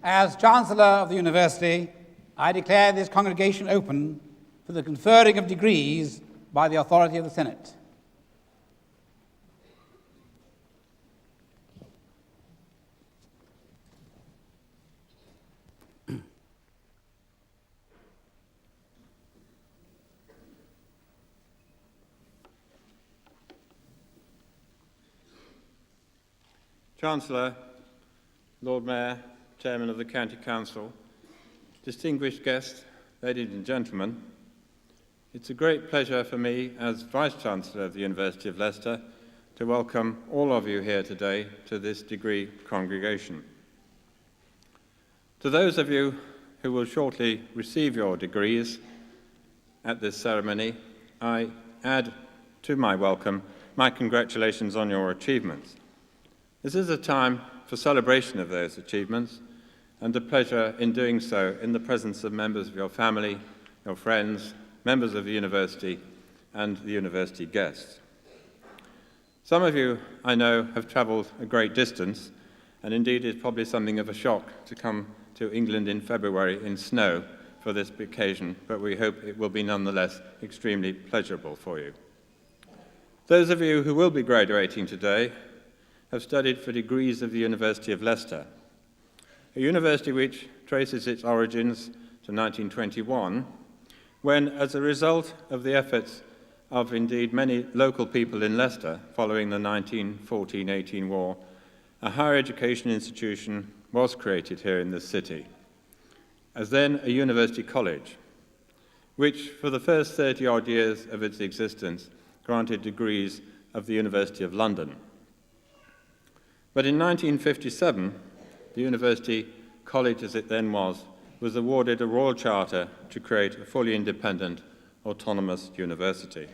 As Chancellor of the University, I declare this congregation open for the conferring of degrees by the authority of the Senate. Chancellor, Lord Mayor, Chairman of the County Council, distinguished guests, ladies and gentlemen, it's a great pleasure for me as Vice-Chancellor of the University of Leicester to welcome all of you here today to this degree congregation. To those of you who will shortly receive your degrees at this ceremony, I add to my welcome my congratulations on your achievements. This is a time for celebration of those achievements and a pleasure in doing so in the presence of members of your family, your friends, members of the university, and the university guests. Some of you, I know, have travelled a great distance, and indeed it's probably something of a shock to come to England in February in snow for this occasion, but we hope it will be nonetheless extremely pleasurable for you. Those of you who will be graduating today have studied for degrees of the University of Leicester, a university which traces its origins to 1921, when, as a result of the efforts of indeed many local people in Leicester following the 1914-18 war, a higher education institution was created here in this city, as then a university college, which for the first 30-odd years of its existence granted degrees of the University of London. But in 1957, the University College, as it then was awarded a royal charter to create a fully independent, autonomous university.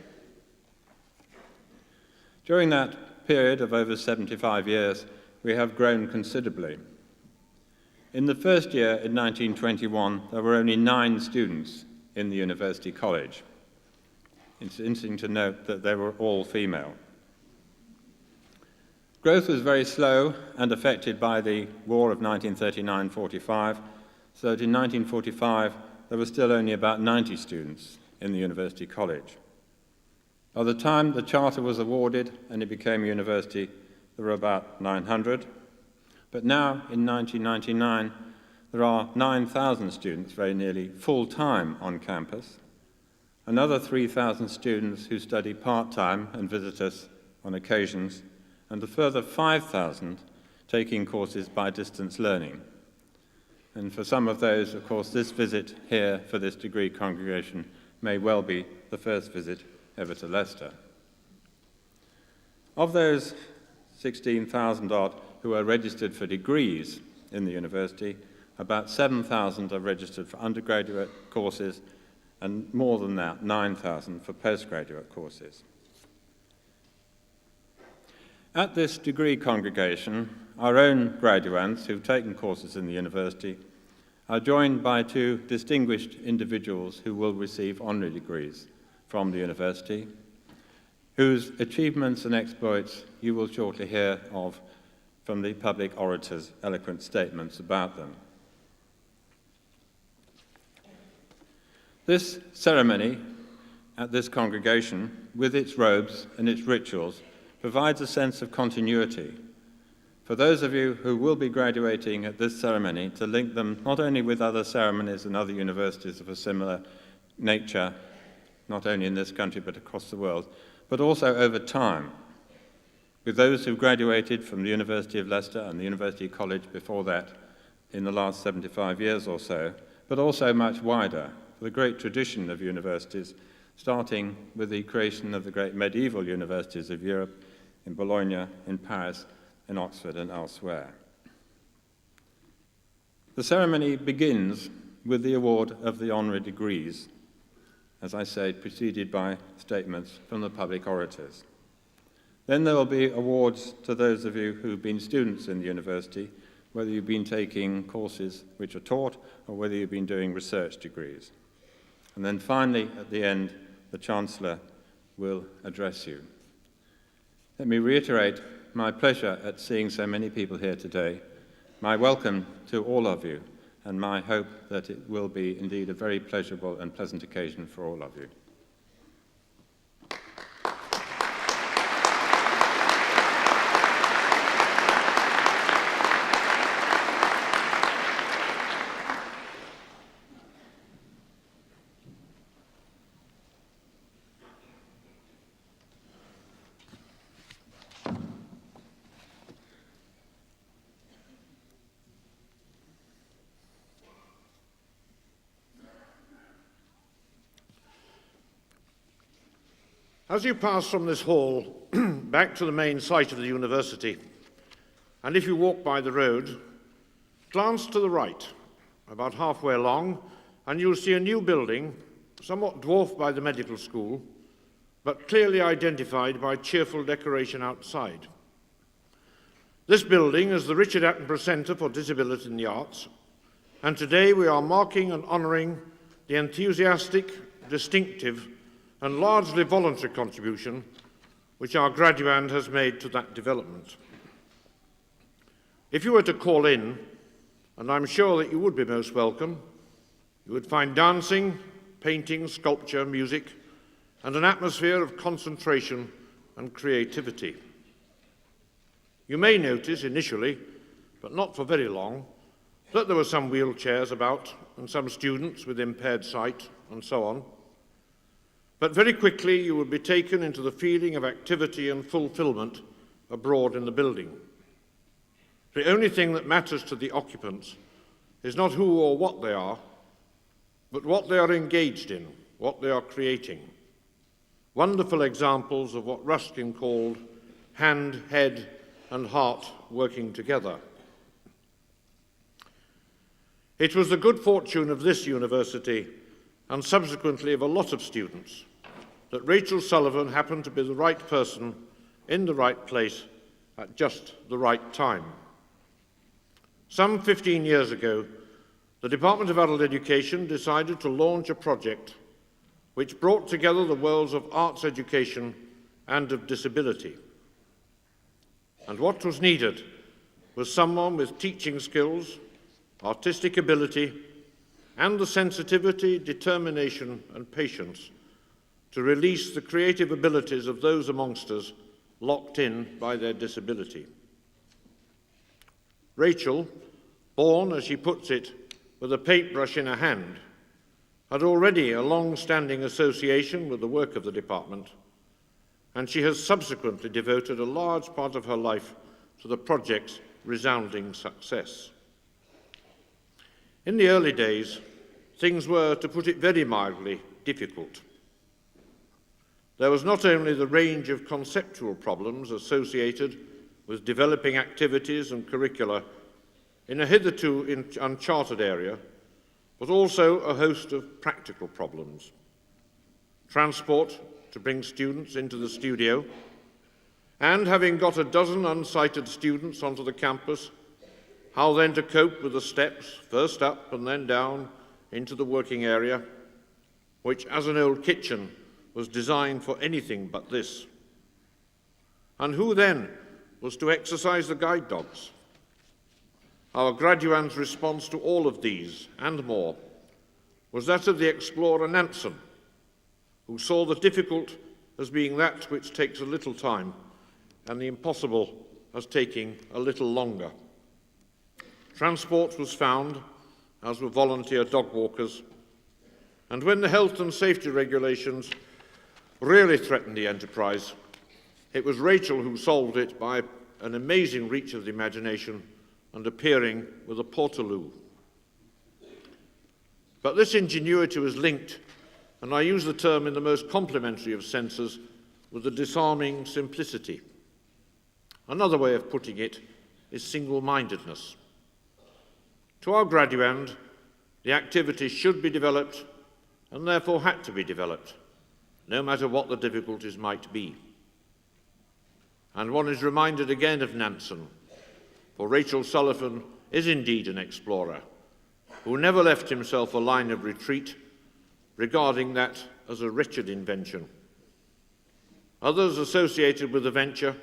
During that period of over 75 years, we have grown considerably. In the first year, in 1921, there were only 9 students in the University College. It's interesting to note that they were all female. Growth was very slow and affected by the war of 1939-45, so that in 1945 there were still only about 90 students in the University College. By the time the charter was awarded and it became a university, there were about 900, but now in 1999 there are 9,000 students, very nearly full-time on campus, another 3,000 students who study part-time and visit us on occasions, and a further 5,000 taking courses by distance learning. And for some of those, of course, this visit here for this degree congregation may well be the first visit ever to Leicester. Of those 16,000 odd who are registered for degrees in the university, about 7,000 are registered for undergraduate courses, and more than that, 9,000 for postgraduate courses. At this degree congregation, our own graduates who've taken courses in the university are joined by 2 distinguished individuals who will receive honorary degrees from the university, whose achievements and exploits you will shortly hear of from the public orators' eloquent statements about them. This ceremony at this congregation, with its robes and its rituals, provides a sense of continuity for those of you who will be graduating at this ceremony, to link them not only with other ceremonies and other universities of a similar nature, not only in this country but across the world, but also over time, with those who graduated from the University of Leicester and the University College before that in the last 75 years or so, but also much wider, for the great tradition of universities, starting with the creation of the great medieval universities of Europe, in Bologna, in Paris, in Oxford, and elsewhere. The ceremony begins with the award of the honorary degrees, as I said, preceded by statements from the public orators. Then there will be awards to those of you who've been students in the university, whether you've been taking courses which are taught or whether you've been doing research degrees. And then finally, at the end, the Chancellor will address you. Let me reiterate my pleasure at seeing so many people here today, my welcome to all of you, and my hope that it will be indeed a very pleasurable and pleasant occasion for all of you. As you pass from this hall back to the main site of the university, and if you walk by the road, glance to the right, about halfway along, and you'll see a new building, somewhat dwarfed by the medical school, but clearly identified by cheerful decoration outside. This building is the Richard Attenborough Centre for Disability in the Arts, and today we are marking and honouring the enthusiastic, distinctive, and largely voluntary contribution which our graduand has made to that development. If you were to call in, and I'm sure that you would be most welcome, you would find dancing, painting, sculpture, music, and an atmosphere of concentration and creativity. You may notice initially, but not for very long, that there were some wheelchairs about and some students with impaired sight and so on. But very quickly you will be taken into the feeling of activity and fulfillment abroad in the building. The only thing that matters to the occupants is not who or what they are, but what they are engaged in, what they are creating. Wonderful examples of what Ruskin called hand, head, and heart working together. It was the good fortune of this university, and subsequently of a lot of students, that Rachel Sullivan happened to be the right person in the right place at just the right time. Some 15 years ago, the Department of Adult Education decided to launch a project which brought together the worlds of arts education and of disability. And what was needed was someone with teaching skills, artistic ability, and the sensitivity, determination, and patience to release the creative abilities of those amongst us locked in by their disability. Rachel, born, as she puts it, with a paintbrush in her hand, had already a long-standing association with the work of the department, and she has subsequently devoted a large part of her life to the project's resounding success. In the early days, things were, to put it very mildly, difficult. There was not only the range of conceptual problems associated with developing activities and curricula in a hitherto uncharted area, but also a host of practical problems. Transport to bring students into the studio, and having got a dozen unsighted students onto the campus, how then to cope with the steps, first up and then down into the working area, which as an old kitchen was designed for anything but this. And who then was to exercise the guide dogs? Our graduand's response to all of these and more was that of the explorer Nansen, who saw the difficult as being that which takes a little time and the impossible as taking a little longer. Transport was found, as were volunteer dog walkers, and when the health and safety regulations really threatened the enterprise, it was Rachel who solved it by an amazing reach of the imagination and appearing with a portaloo. But this ingenuity was linked, and I use the term in the most complimentary of senses, with a disarming simplicity. Another way of putting it is single-mindedness. To our graduand, the activity should be developed and therefore had to be developed, no matter what the difficulties might be. And one is reminded again of Nansen, for Rachel Sullivan is indeed an explorer, who never left himself a line of retreat, regarding that as a wretched invention. Others associated with the venture,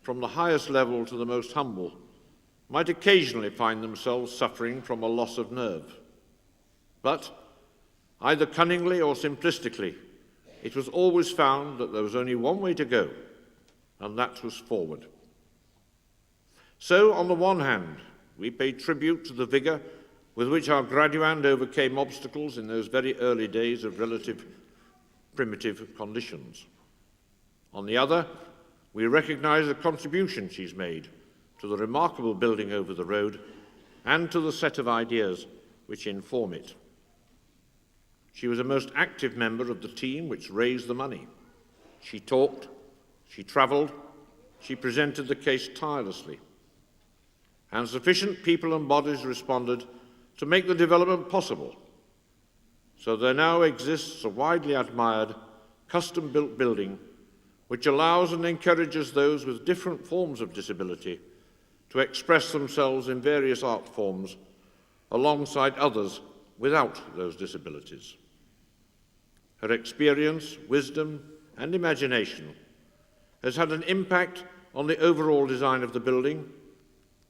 from the highest level to the most humble, might occasionally find themselves suffering from a loss of nerve. But, either cunningly or simplistically, it was always found that there was only one way to go, and that was forward. So, on the one hand, we pay tribute to the vigour with which our graduand overcame obstacles in those very early days of relative primitive conditions. On the other, we recognise the contribution she's made to the remarkable building over the road and to the set of ideas which inform it. She was a most active member of the team which raised the money. She talked, she travelled, she presented the case tirelessly. And sufficient people and bodies responded to make the development possible. So there now exists a widely admired, custom-built building which allows and encourages those with different forms of disability to express themselves in various art forms alongside others without those disabilities. Her experience, wisdom, and imagination has had an impact on the overall design of the building,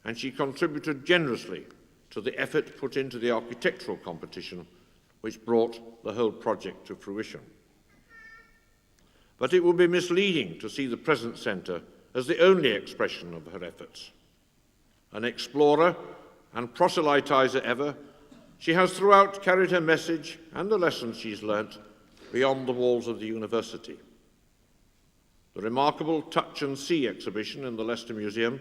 and she contributed generously to the effort put into the architectural competition which brought the whole project to fruition. But it would be misleading to see the present centre as the only expression of her efforts. An explorer and proselytiser ever, she has throughout carried her message and the lessons she's learnt beyond the walls of the university. The remarkable Touch and See exhibition in the Leicester Museum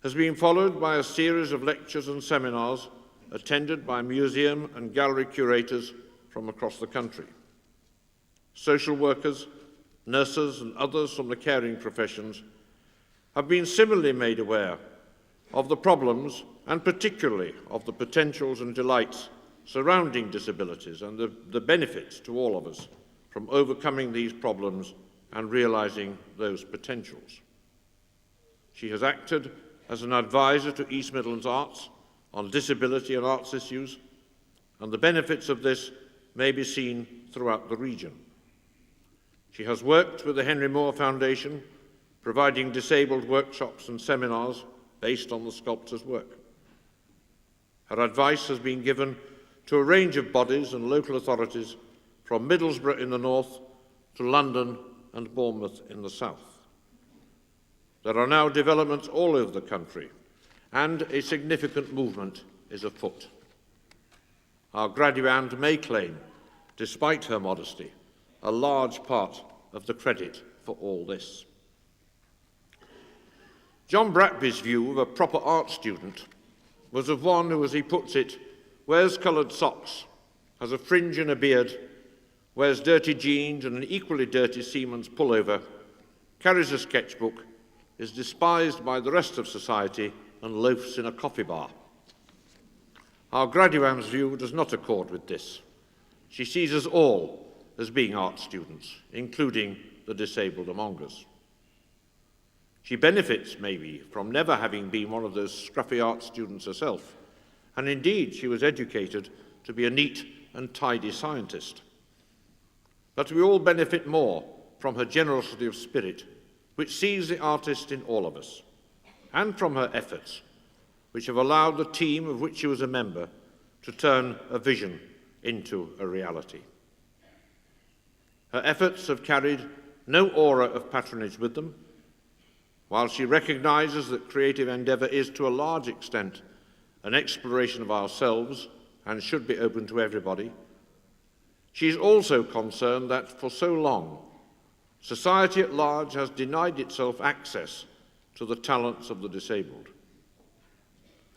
has been followed by a series of lectures and seminars attended by museum and gallery curators from across the country. Social workers, nurses and others from the caring professions have been similarly made aware of the problems and particularly of the potentials and delights surrounding disabilities and the benefits to all of us from overcoming these problems and realising those potentials. She has acted as an advisor to East Midlands Arts on disability and arts issues, and the benefits of this may be seen throughout the region. She has worked with the Henry Moore Foundation, providing disabled workshops and seminars based on the sculptor's work. Her advice has been given to a range of bodies and local authorities from Middlesbrough in the north to London and Bournemouth in the south. There are now developments all over the country, and a significant movement is afoot. Our graduand may claim, despite her modesty, a large part of the credit for all this. John Bratby's view of a proper art student was of one who, as he puts it, wears coloured socks, has a fringe and a beard, wears dirty jeans and an equally dirty seaman's pullover, carries a sketchbook, is despised by the rest of society and loafs in a coffee bar. Our graduand's view does not accord with this. She sees us all as being art students, including the disabled among us. She benefits, maybe, from never having been one of those scruffy art students herself, and indeed she was educated to be a neat and tidy scientist. But we all benefit more from her generosity of spirit, which sees the artist in all of us, and from her efforts, which have allowed the team of which she was a member to turn a vision into a reality. Her efforts have carried no aura of patronage with them. While she recognises that creative endeavour is, to a large extent, an exploration of ourselves and should be open to everybody, she is also concerned that for so long, society at large has denied itself access to the talents of the disabled.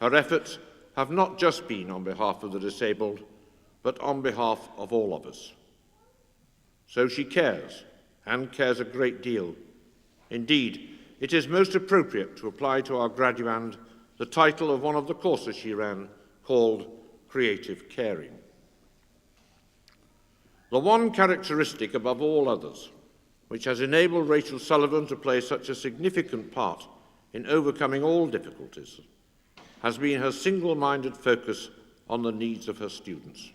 Her efforts have not just been on behalf of the disabled, but on behalf of all of us. So she cares, and cares a great deal. Indeed, it is most appropriate to apply to our graduand the title of one of the courses she ran, called Creative Caring. The one characteristic above all others which has enabled Rachel Sullivan to play such a significant part in overcoming all difficulties has been her single-minded focus on the needs of her students.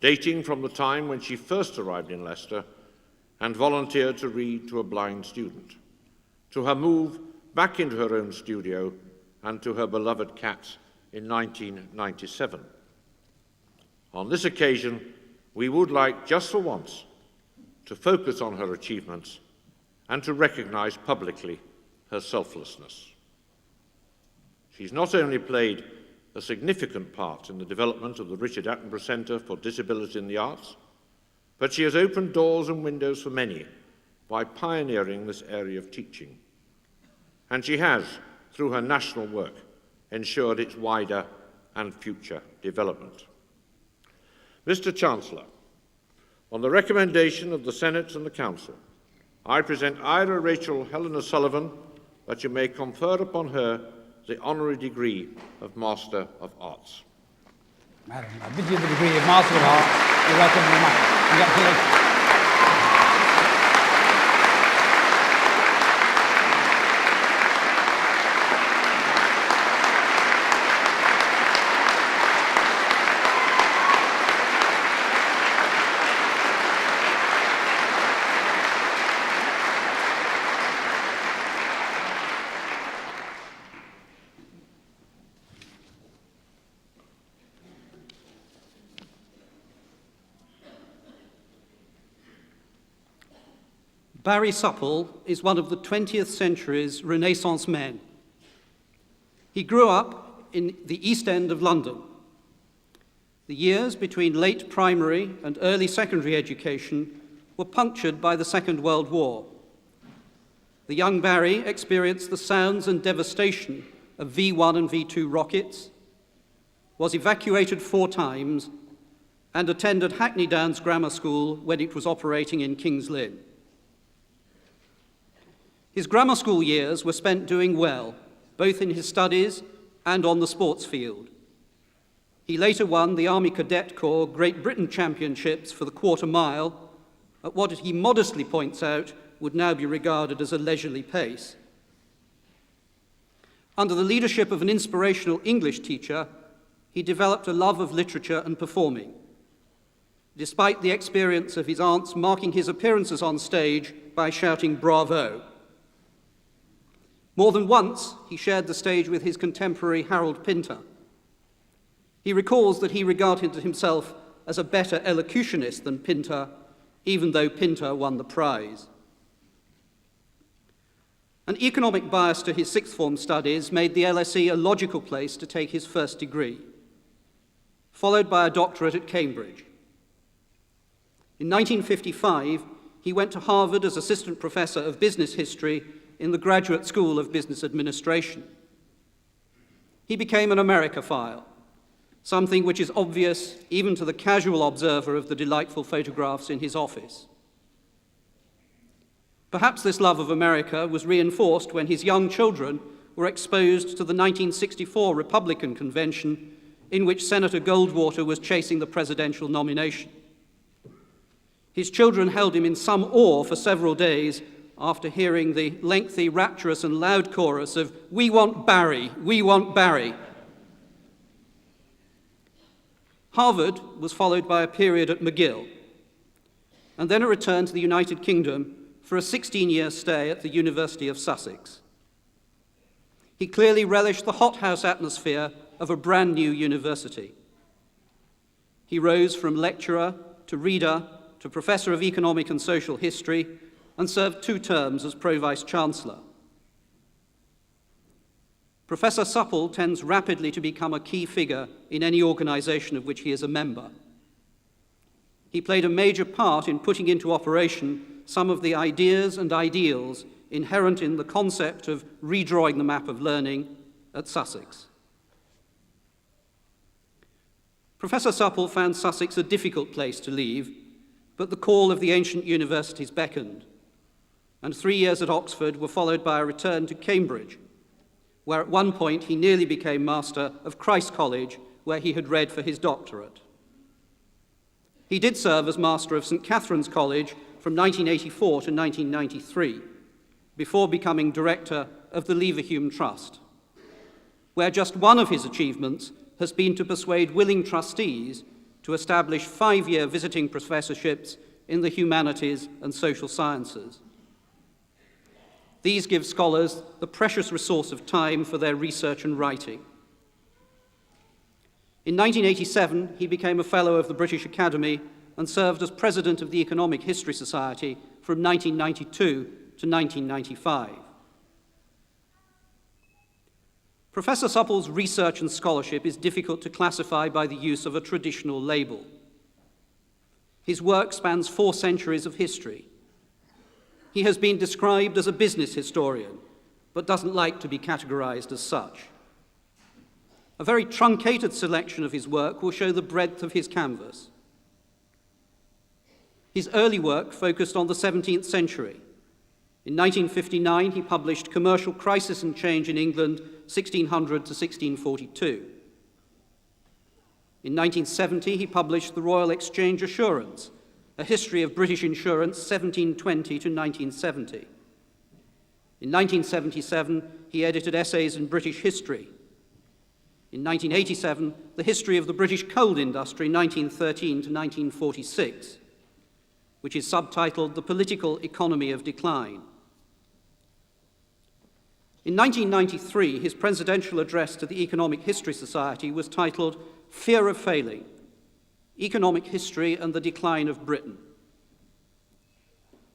Dating from the time when she first arrived in Leicester and volunteered to read to a blind student, to her move back into her own studio and to her beloved cats in 1997. On this occasion, we would like, just for once, to focus on her achievements and to recognise publicly her selflessness. She's not only played a significant part in the development of the Richard Attenborough Centre for Disability in the Arts, but she has opened doors and windows for many by pioneering this area of teaching. And she has, through her national work, ensured its wider and future development. Mr. Chancellor, on the recommendation of the Senate and the Council, I present Ira Rachel Helena Sullivan that you may confer upon her the Honorary Degree of Master of Arts. Madam, I bid you the degree of Master of Arts. You're welcome very much. Congratulations. Barry Supple is one of the 20th century's Renaissance men. He grew up in the East End of London. The years between late primary and early secondary education were punctured by the Second World War. The young Barry experienced the sounds and devastation of V-1 and V-2 rockets, was evacuated 4 times, and attended Hackney Downs Grammar School when it was operating in King's Lynn. His grammar school years were spent doing well, both in his studies and on the sports field. He later won the Army Cadet Corps Great Britain Championships for the quarter mile, at what he modestly points out would now be regarded as a leisurely pace. Under the leadership of an inspirational English teacher, he developed a love of literature and performing. Despite the experience of his aunts marking his appearances on stage by shouting "Bravo!" More than once, he shared the stage with his contemporary Harold Pinter. He recalls that he regarded himself as a better elocutionist than Pinter, even though Pinter won the prize. An economic bias to his sixth form studies made the LSE a logical place to take his first degree, followed by a doctorate at Cambridge. In 1955, he went to Harvard as assistant professor of business history in the Graduate School of Business Administration. He became an Americaphile, something which is obvious even to the casual observer of the delightful photographs in his office. Perhaps this love of America was reinforced when his young children were exposed to the 1964 Republican convention in which Senator Goldwater was chasing the presidential nomination. His children held him in some awe for several days after hearing the lengthy, rapturous and loud chorus of "We want Barry, we want Barry." Harvard was followed by a period at McGill, and then a return to the United Kingdom for a 16-year stay at the University of Sussex. He clearly relished the hothouse atmosphere of a brand new university. He rose from lecturer to reader to professor of economic and social history, and served 2 terms as Pro-Vice-Chancellor. Professor Supple tends rapidly to become a key figure in any organisation of which he is a member. He played a major part in putting into operation some of the ideas and ideals inherent in the concept of redrawing the map of learning at Sussex. Professor Supple found Sussex a difficult place to leave, but the call of the ancient universities beckoned, and 3 years at Oxford were followed by a return to Cambridge, where at one point he nearly became master of Christ College, where he had read for his doctorate. He did serve as master of St. Catherine's College from 1984 to 1993, before becoming director of the Leverhulme Trust, where just one of his achievements has been to persuade willing trustees to establish 5-year visiting professorships in the humanities and social sciences. These give scholars the precious resource of time for their research and writing. In 1987, he became a Fellow of the British Academy and served as President of the Economic History Society from 1992 to 1995. Professor Supple's research and scholarship is difficult to classify by the use of a traditional label. His work spans 4 centuries of history. He has been described as a business historian, but doesn't like to be categorized as such. A very truncated selection of his work will show the breadth of his canvas. His early work focused on the 17th century. In 1959, he published Commercial Crisis and Change in England, 1600 to 1642. In 1970, he published The Royal Exchange Assurance, A History of British Insurance, 1720 to 1970. In 1977, he edited Essays in British History. In 1987, The History of the British Coal Industry, 1913 to 1946, which is subtitled The Political Economy of Decline. In 1993, his presidential address to the Economic History Society was titled Fear of Failing, Economic History and the Decline of Britain.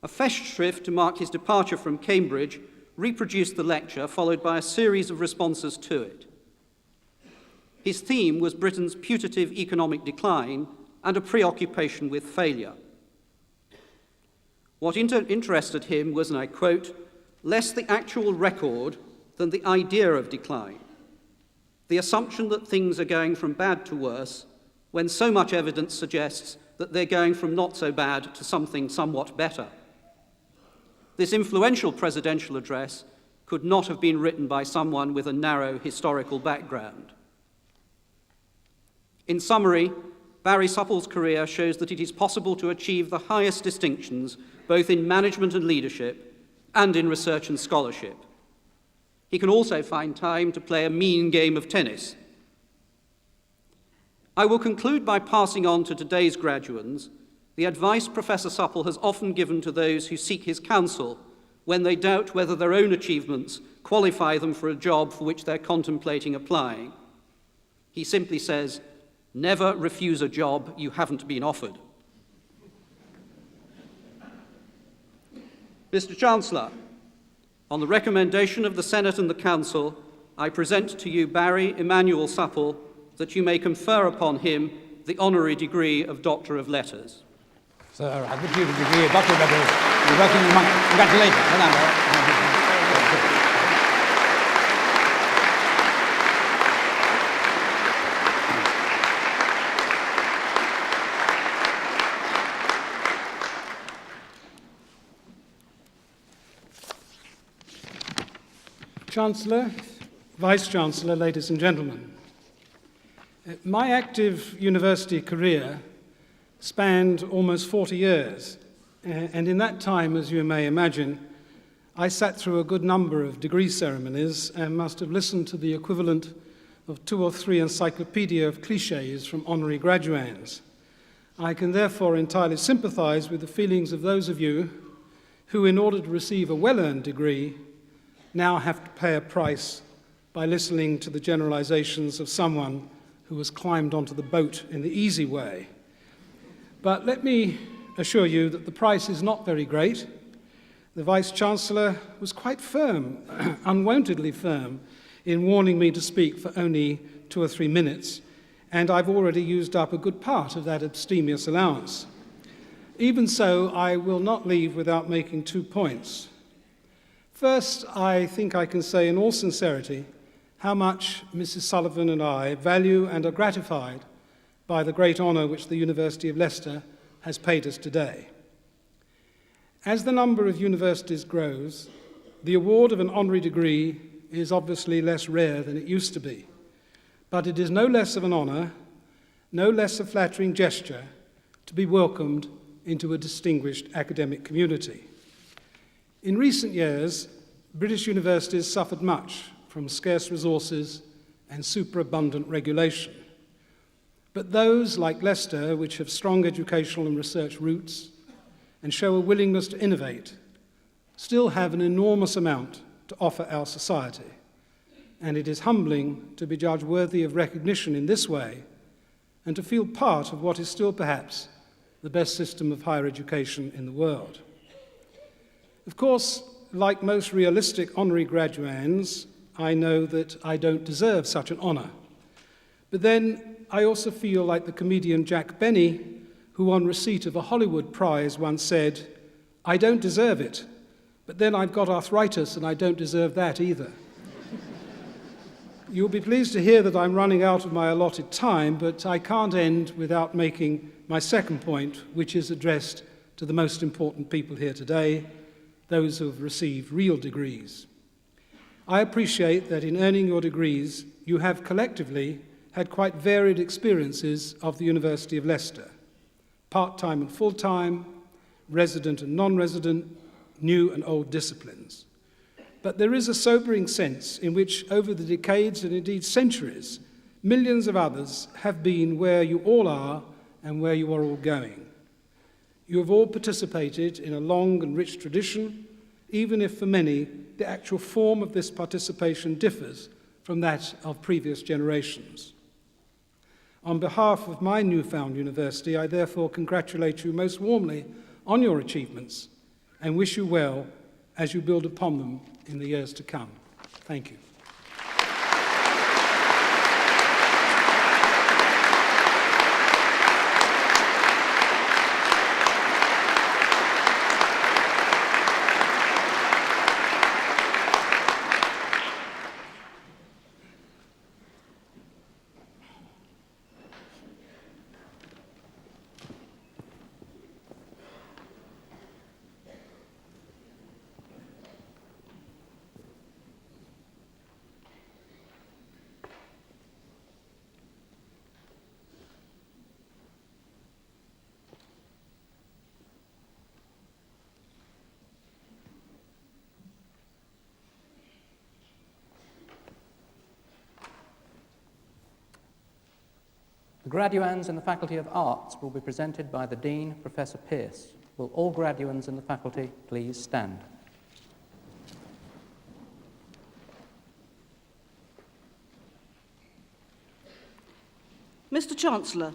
A Festschrift to mark his departure from Cambridge reproduced the lecture, followed by a series of responses to it. His theme was Britain's putative economic decline and a preoccupation with failure. What interested him was, and I quote, less the actual record than the idea of decline, the assumption that things are going from bad to worse when so much evidence suggests that they're going from not so bad to something somewhat better. This influential presidential address could not have been written by someone with a narrow historical background. In summary, Barry Supple's career shows that it is possible to achieve the highest distinctions both in management and leadership and in research and scholarship. He can also find time to play a mean game of tennis. I will conclude by passing on to today's graduands the advice Professor Supple has often given to those who seek his counsel when they doubt whether their own achievements qualify them for a job for which they're contemplating applying. He simply says, never refuse a job you haven't been offered. Mr. Chancellor, on the recommendation of the Senate and the Council, I present to you Barry Emanuel Supple, that you may confer upon him the honorary degree of Doctor of Letters. Sir, I give you the degree of Doctor of Letters. You're working among us. Congratulations. Well done. Chancellor, Vice-Chancellor, ladies and gentlemen. My active university career spanned almost 40 years, and in that time, as you may imagine, I sat through a good number of degree ceremonies and must have listened to the equivalent of 2 or 3 encyclopedia of cliches from honorary graduands. I can therefore entirely sympathize with the feelings of those of you who, in order to receive a well-earned degree, now have to pay a price by listening to the generalizations of someone who has climbed onto the boat in the easy way. But let me assure you that the price is not very great. The Vice-Chancellor was quite firm, unwontedly firm, in warning me to speak for only 2 or 3 minutes, and I've already used up a good part of that abstemious allowance. Even so, I will not leave without making 2 points. First, I think I can say in all sincerity how much Mrs. Sullivan and I value and are gratified by the great honour which the University of Leicester has paid us today. As the number of universities grows, the award of an honorary degree is obviously less rare than it used to be, but it is no less of an honour, no less a flattering gesture to be welcomed into a distinguished academic community. In recent years, British universities suffered much from scarce resources and superabundant regulation. But those, like Leicester, which have strong educational and research roots and show a willingness to innovate, still have an enormous amount to offer our society, and it is humbling to be judged worthy of recognition in this way and to feel part of what is still perhaps the best system of higher education in the world. Of course, like most realistic honorary graduands, I know that I don't deserve such an honour. But then I also feel like the comedian Jack Benny, who on receipt of a Hollywood prize once said, "I don't deserve it, but then I've got arthritis and I don't deserve that either." You'll be pleased to hear that I'm running out of my allotted time, but I can't end without making my second point, which is addressed to the most important people here today, those who have received real degrees. I appreciate that in earning your degrees, you have collectively had quite varied experiences of the University of Leicester, part-time and full-time, resident and non-resident, new and old disciplines. But there is a sobering sense in which, over the decades and indeed centuries, millions of others have been where you all are and where you are all going. You have all participated in a long and rich tradition, even if for many the actual form of this participation differs from that of previous generations. On behalf of my newfound university, I therefore congratulate you most warmly on your achievements and wish you well as you build upon them in the years to come. Thank you. The graduands in the Faculty of Arts will be presented by the Dean, Professor Pearce. Will all graduands in the faculty please stand? Mr. Chancellor,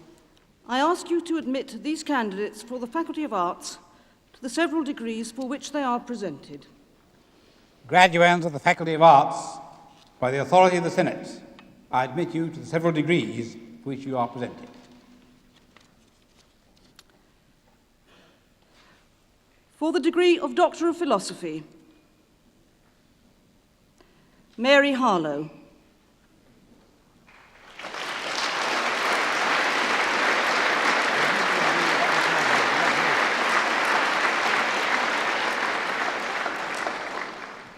I ask you to admit these candidates for the Faculty of Arts to the several degrees for which they are presented. Graduands of the Faculty of Arts, by the authority of the Senate, I admit you to the several degrees for which you are presented. For the degree of Doctor of Philosophy, Mary Harlow.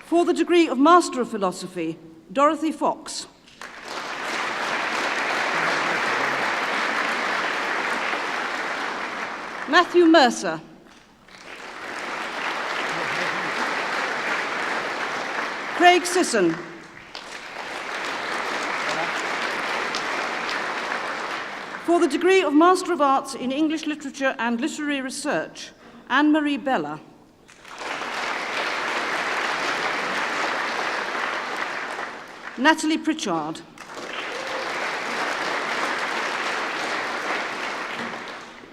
For the degree of Master of Philosophy, Dorothy Fox. Matthew Mercer. Craig Sisson. For the degree of Master of Arts in English Literature and Literary Research, Anne-Marie Bella. Natalie Pritchard.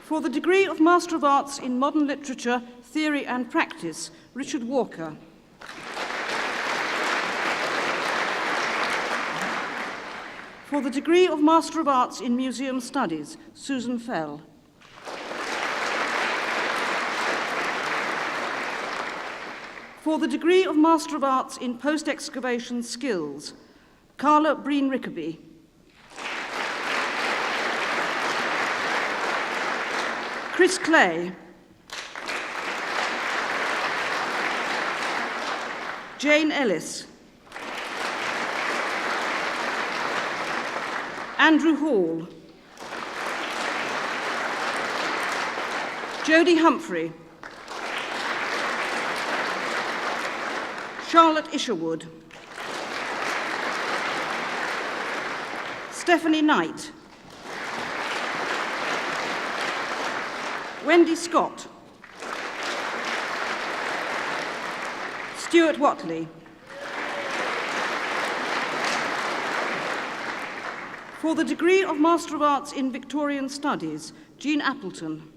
For the degree of Master of Arts in Modern Literature, Theory and Practice, Richard Walker. For the degree of Master of Arts in Museum Studies, Susan Fell. For the degree of Master of Arts in Post-Excavation Skills, Carla Breen-Rickaby. Chris Clay. Jane Ellis. Andrew Hall. Jodie Humphrey. Charlotte Isherwood. Stephanie Knight. Wendy Scott. Stuart Watley. For the degree of Master of Arts in Victorian Studies, Jean Appleton.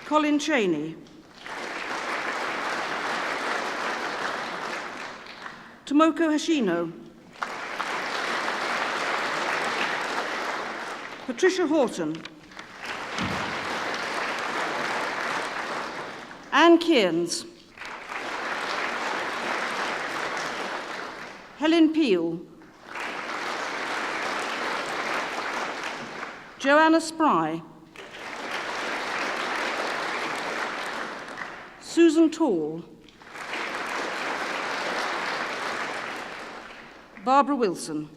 Colin Cheney. Tomoko Hashino. Patricia Horton. Anne Kearns. Helen Peel. Joanna Spry. Susan Tall. Barbara Wilson.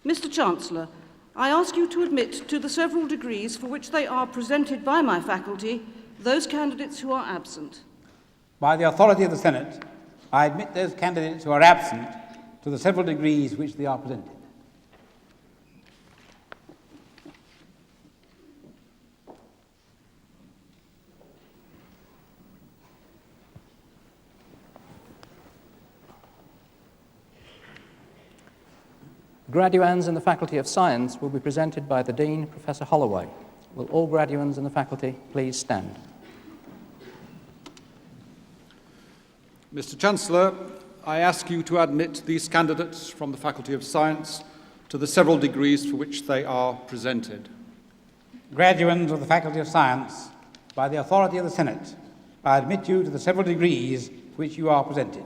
Mr. Chancellor, I ask you to admit to the several degrees for which they are presented by my faculty those candidates who are absent. By the authority of the Senate, I admit those candidates who are absent to the several degrees which they are presented. Graduands in the Faculty of Science will be presented by the Dean, Professor Holloway. Will all graduands in the faculty please stand? Mr. Chancellor, I ask you to admit these candidates from the Faculty of Science to the several degrees for which they are presented. Graduands of the Faculty of Science, by the authority of the Senate, I admit you to the several degrees for which you are presented.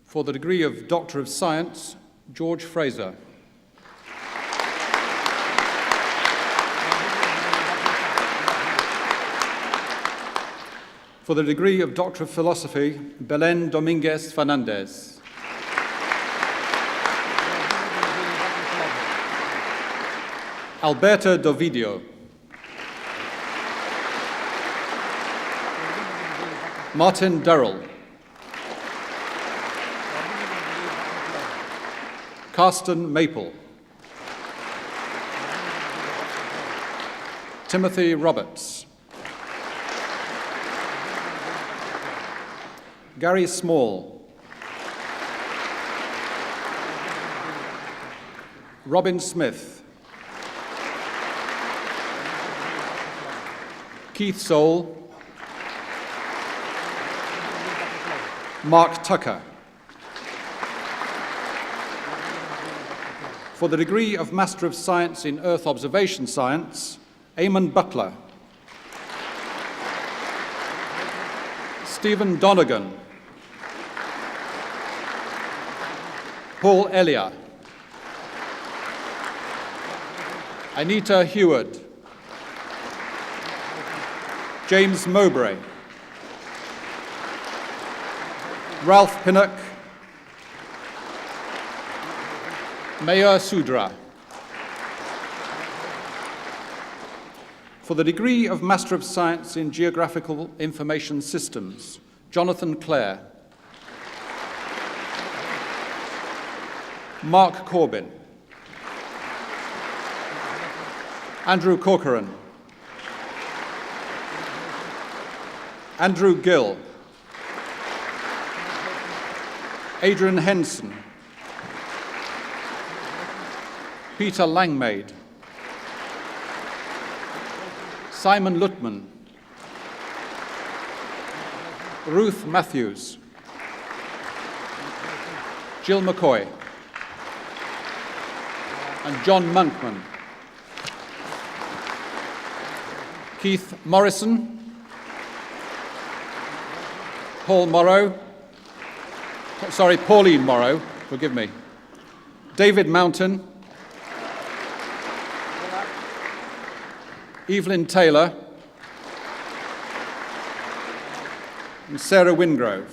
For the degree of Doctor of Science, George Fraser. For the degree of Doctor of Philosophy, Belén Domínguez Fernández. Alberta Dovidio. Martin Durrell. Carsten Maple. Timothy Roberts. Gary Small. Robin Smith. Keith Soul. Mark Tucker. For the degree of Master of Science in Earth Observation Science, Eamon Butler. Stephen Donegan. Paul Elliott. Anita Heward. James Mowbray. Ralph Pinnock. Mayur Sudra. For the degree of Master of Science in Geographical Information Systems, Jonathan Clare. Mark Corbyn. Andrew Corcoran. Andrew Gill. Adrian Henson. Peter Langmaid. Simon Lutman. Ruth Matthews. Jill McCoy. And John Monkman. Keith Morrison. Pauline Morrow, forgive me. David Mountain. Evelyn Taylor. And Sarah Wingrove.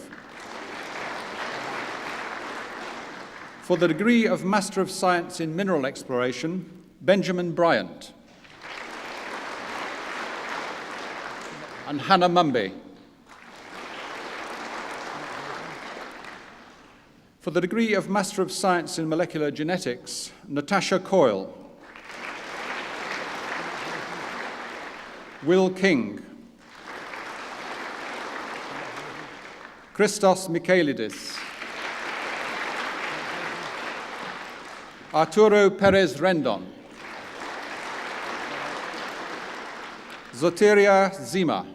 For the degree of Master of Science in Mineral Exploration, Benjamin Bryant. And Hannah Mumby. For the degree of Master of Science in Molecular Genetics, Natasha Coyle. Will King. Christos Michaelidis. Arturo Perez Rendon. Zoteria Zima.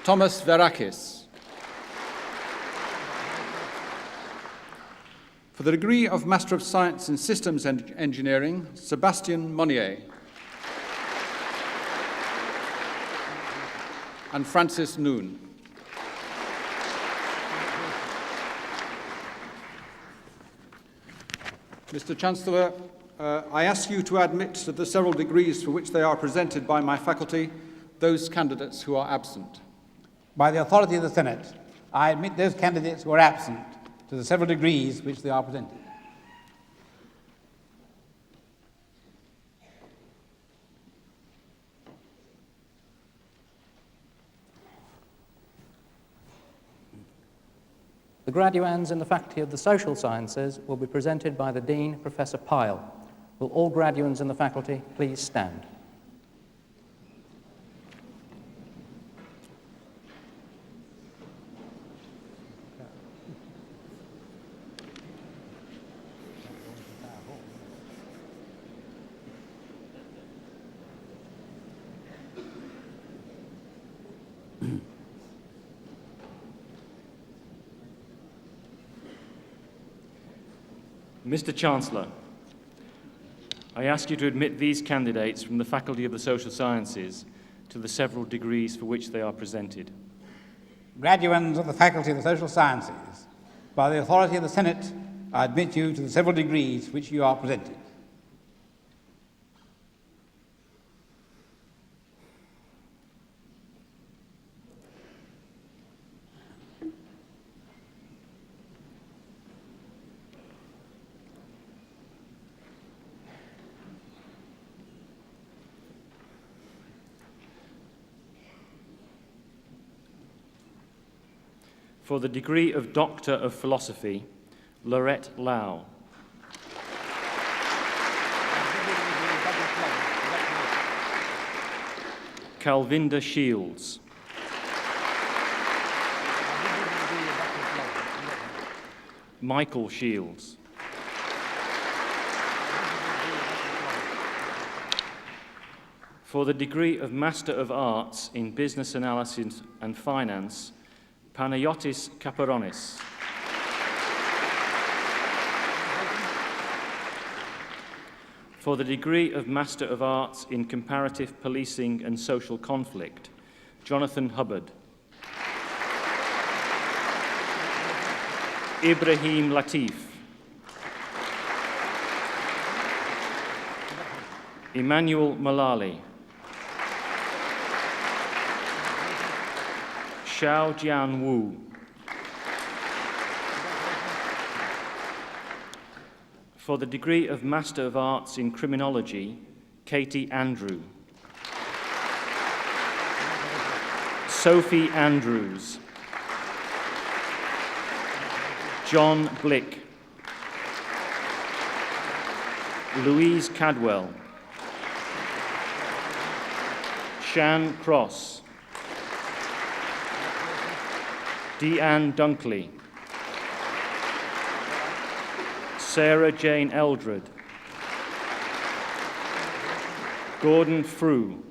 Thomas Verakis. For the degree of Master of Science in Systems Engineering, Sebastian Monnier. And Francis Noon. Mr. Chancellor, I ask you to admit to the several degrees for which they are presented by my faculty those candidates who are absent. By the authority of the Senate, I admit those candidates who are absent to the several degrees which they are presented. The graduands in the Faculty of the Social Sciences will be presented by the Dean, Professor Pyle. Will all graduands in the faculty please stand? Mr. Chancellor, I ask you to admit these candidates from the Faculty of the Social Sciences to the several degrees for which they are presented. Graduands of the Faculty of the Social Sciences, by the authority of the Senate, I admit you to the several degrees which you are presented. For the degree of Doctor of Philosophy, Laurette Lau. Calvinda Shields. Michael Shields. For the degree of Master of Arts in Business Analysis and Finance, Panayotis Kaparonis. For the degree of Master of Arts in Comparative Policing and Social Conflict, Jonathan Hubbard. Ibrahim Latif. Emmanuel Malali. Xiao Jian Wu. For the degree of Master of Arts in Criminology, Katie Andrew. Sophie Andrews. John Blick. Louise Cadwell. Shan Cross. Deanne Dunkley. Sarah Jane Eldred. Gordon Frew.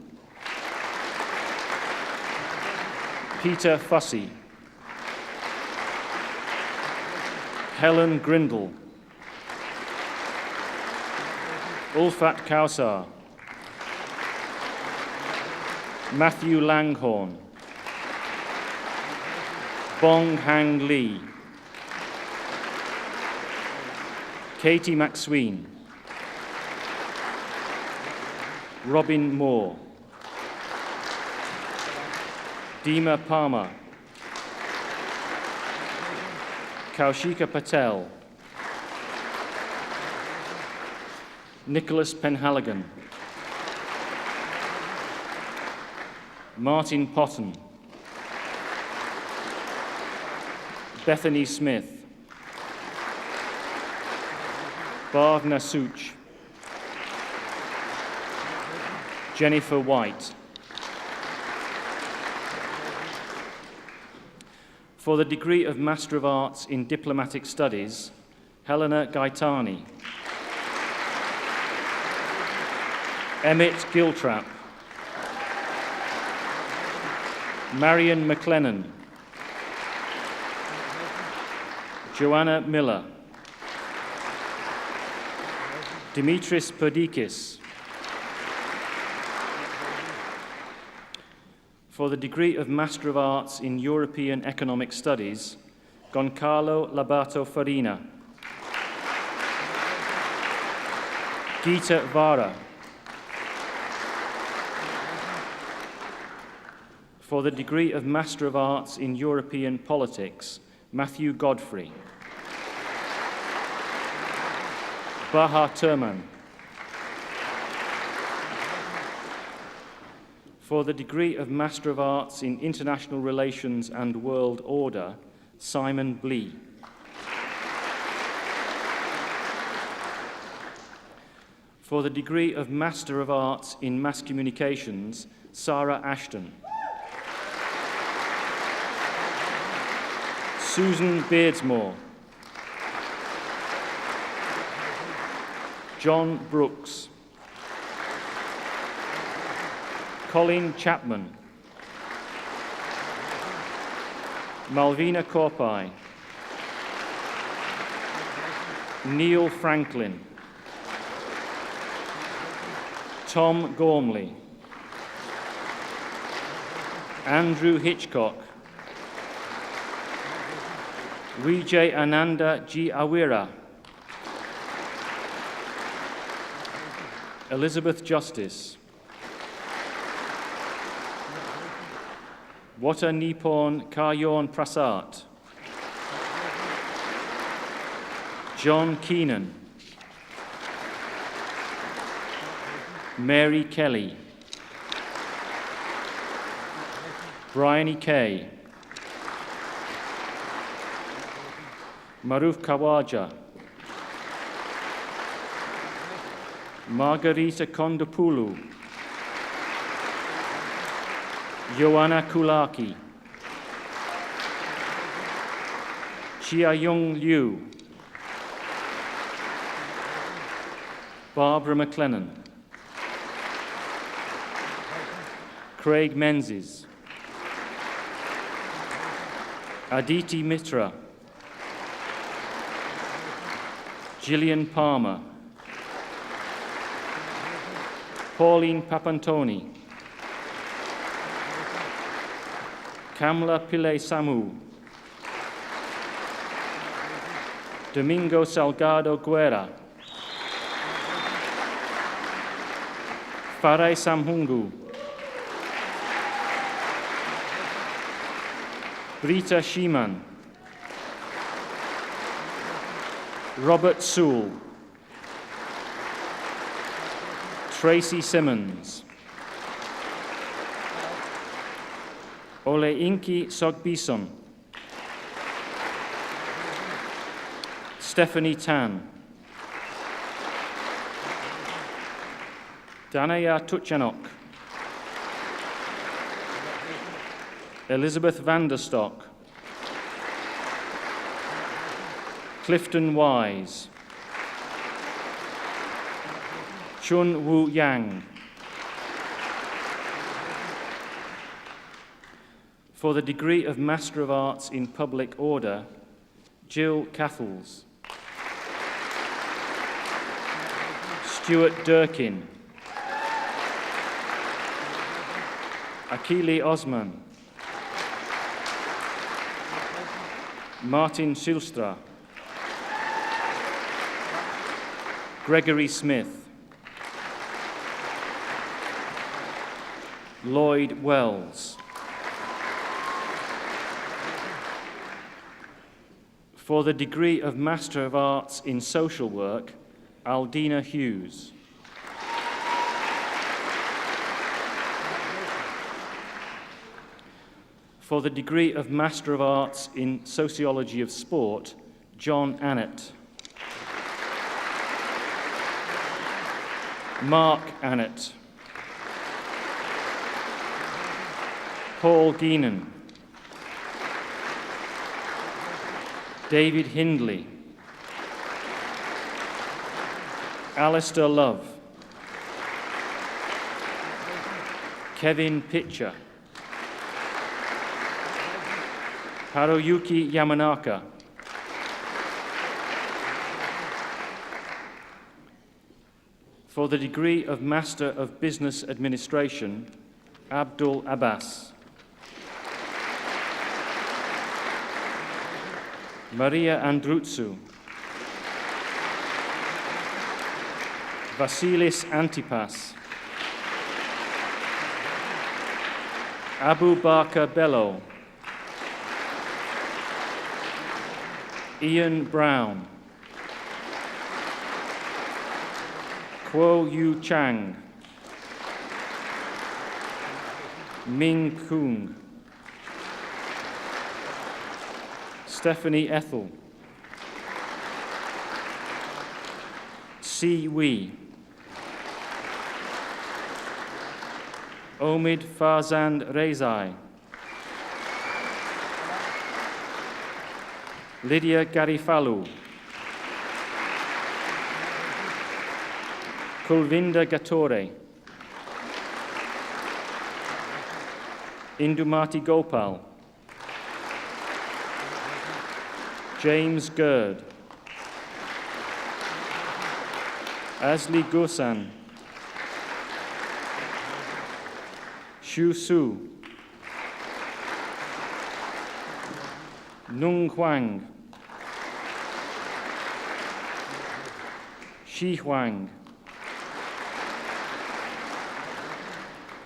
Peter Fussy. Helen Grindle. Ulfat Kausar. Matthew Langhorne. Bong Hang Lee. Katie McSween. Robin Moore. Dima Palmer. Kaushika Patel, Nicholas Penhaligon, Martin Potton, Bethany Smith, Bhavna Such, Jennifer White. For the degree of Master of Arts in Diplomatic Studies, Helena Gaetani, Emmett Giltrap, Marion McLennan, Joanna Miller, Dimitris Perdikis. For the degree of Master of Arts in European Economic Studies, Goncalo Labato Farina, Gita Vara. For the degree of Master of Arts in European Politics, Matthew Godfrey, Baha Turman. For the degree of Master of Arts in International Relations and World Order, Simon Blee. For the degree of Master of Arts in Mass Communications, Sarah Ashton. Susan Beardsmore, John Brooks, Colin Chapman, Malvina Korpai, Neil Franklin, Tom Gormley, Andrew Hitchcock, Vijay Ananda G. Awira, Elizabeth Justice, Wata Nipon Karyon Prasad, John Keenan, Mary Kelly, Bryony Kay, Maruf Kawaja, Margarita Kondopulu, Joanna Kulaki, Chia Young Liu, Barbara McLennan, Craig Menzies, Aditi Mitra, Gillian Palmer, Pauline Papantoni, Kamla Pillay Samu, Domingo Salgado Guerra, Farai Samhungu, Brita Shiman, Robert Sewell, Tracy Simmons, Oleinki Sogbison, Stephanie Tan, Danaya Tuchanok, Elizabeth Vanderstock, Clifton Wise, Chun Wu Yang. For the degree of Master of Arts in Public Order, Jill Cathles, Stuart Durkin, Akili Osman, Martin Silstra, Gregory Smith, Lloyd Wells. For the degree of Master of Arts in Social Work, Aldina Hughes. For the degree of Master of Arts in Sociology of Sport, John Annett. Mark Annett. Paul Geenan. David Hindley. Alistair Love. Kevin Pitcher. Haruyuki Yamanaka. For the degree of Master of Business Administration, Abdul Abbas. Maria Androutsu. Vasilis Antipas. Abu Bakr Bello. Ian Brown. Kuo Yu Chang. Ming Kung. Stephanie Ethel. Si Wee. Omid Farzand Rezai. Lydia Garifalu. Kulvinda Gatore. Indumati Gopal. James Gerd. Asli Gusan. Xu Su. Nung Huang. Shi Huang.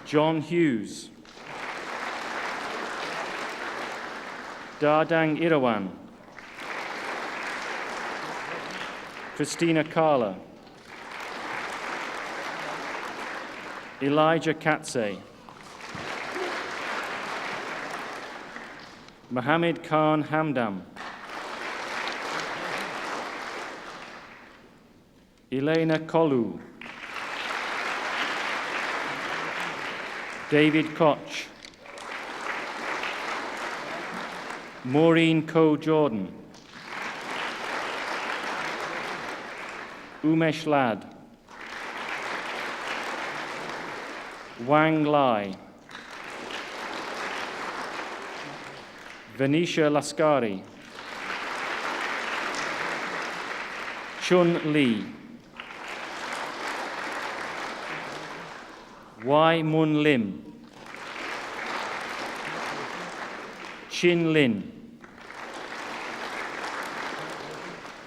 John Hughes. Dardang Irawan. Christina Carla. Elijah Katse. Mohammed Khan Hamdam. Elena Kolu. David Koch. Maureen Coe-Jordan. Umesh Lad. Wang Lai. Venetia Laskari. Chun Lee. Wai Mun Lim. Chin Lin.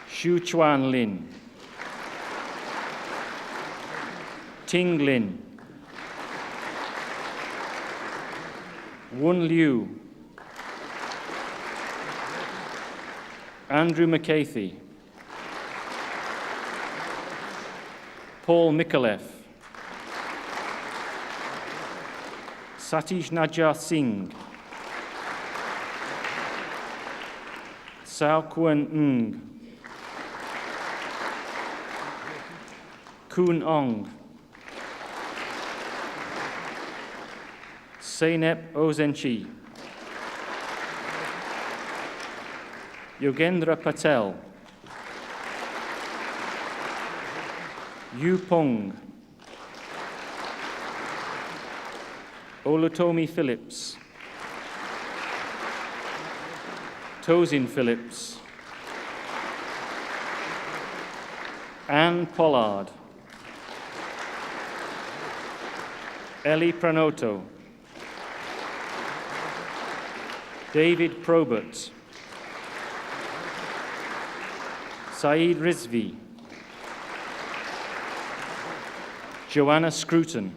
Xu Chuan Lin. Ting Lin. Wun Liu. Andrew McCarthy. Paul Mikolev. Satish Najjar Singh. Sao Kuen Ng. Kun Ong. Zeynep Ozenchi. Yogendra Patel. Yu Pong. Olutomi Phillips. Tosin Phillips. Anne Pollard. Ellie Pranoto. David Probert. Saeed Rizvi. Joanna Scruton.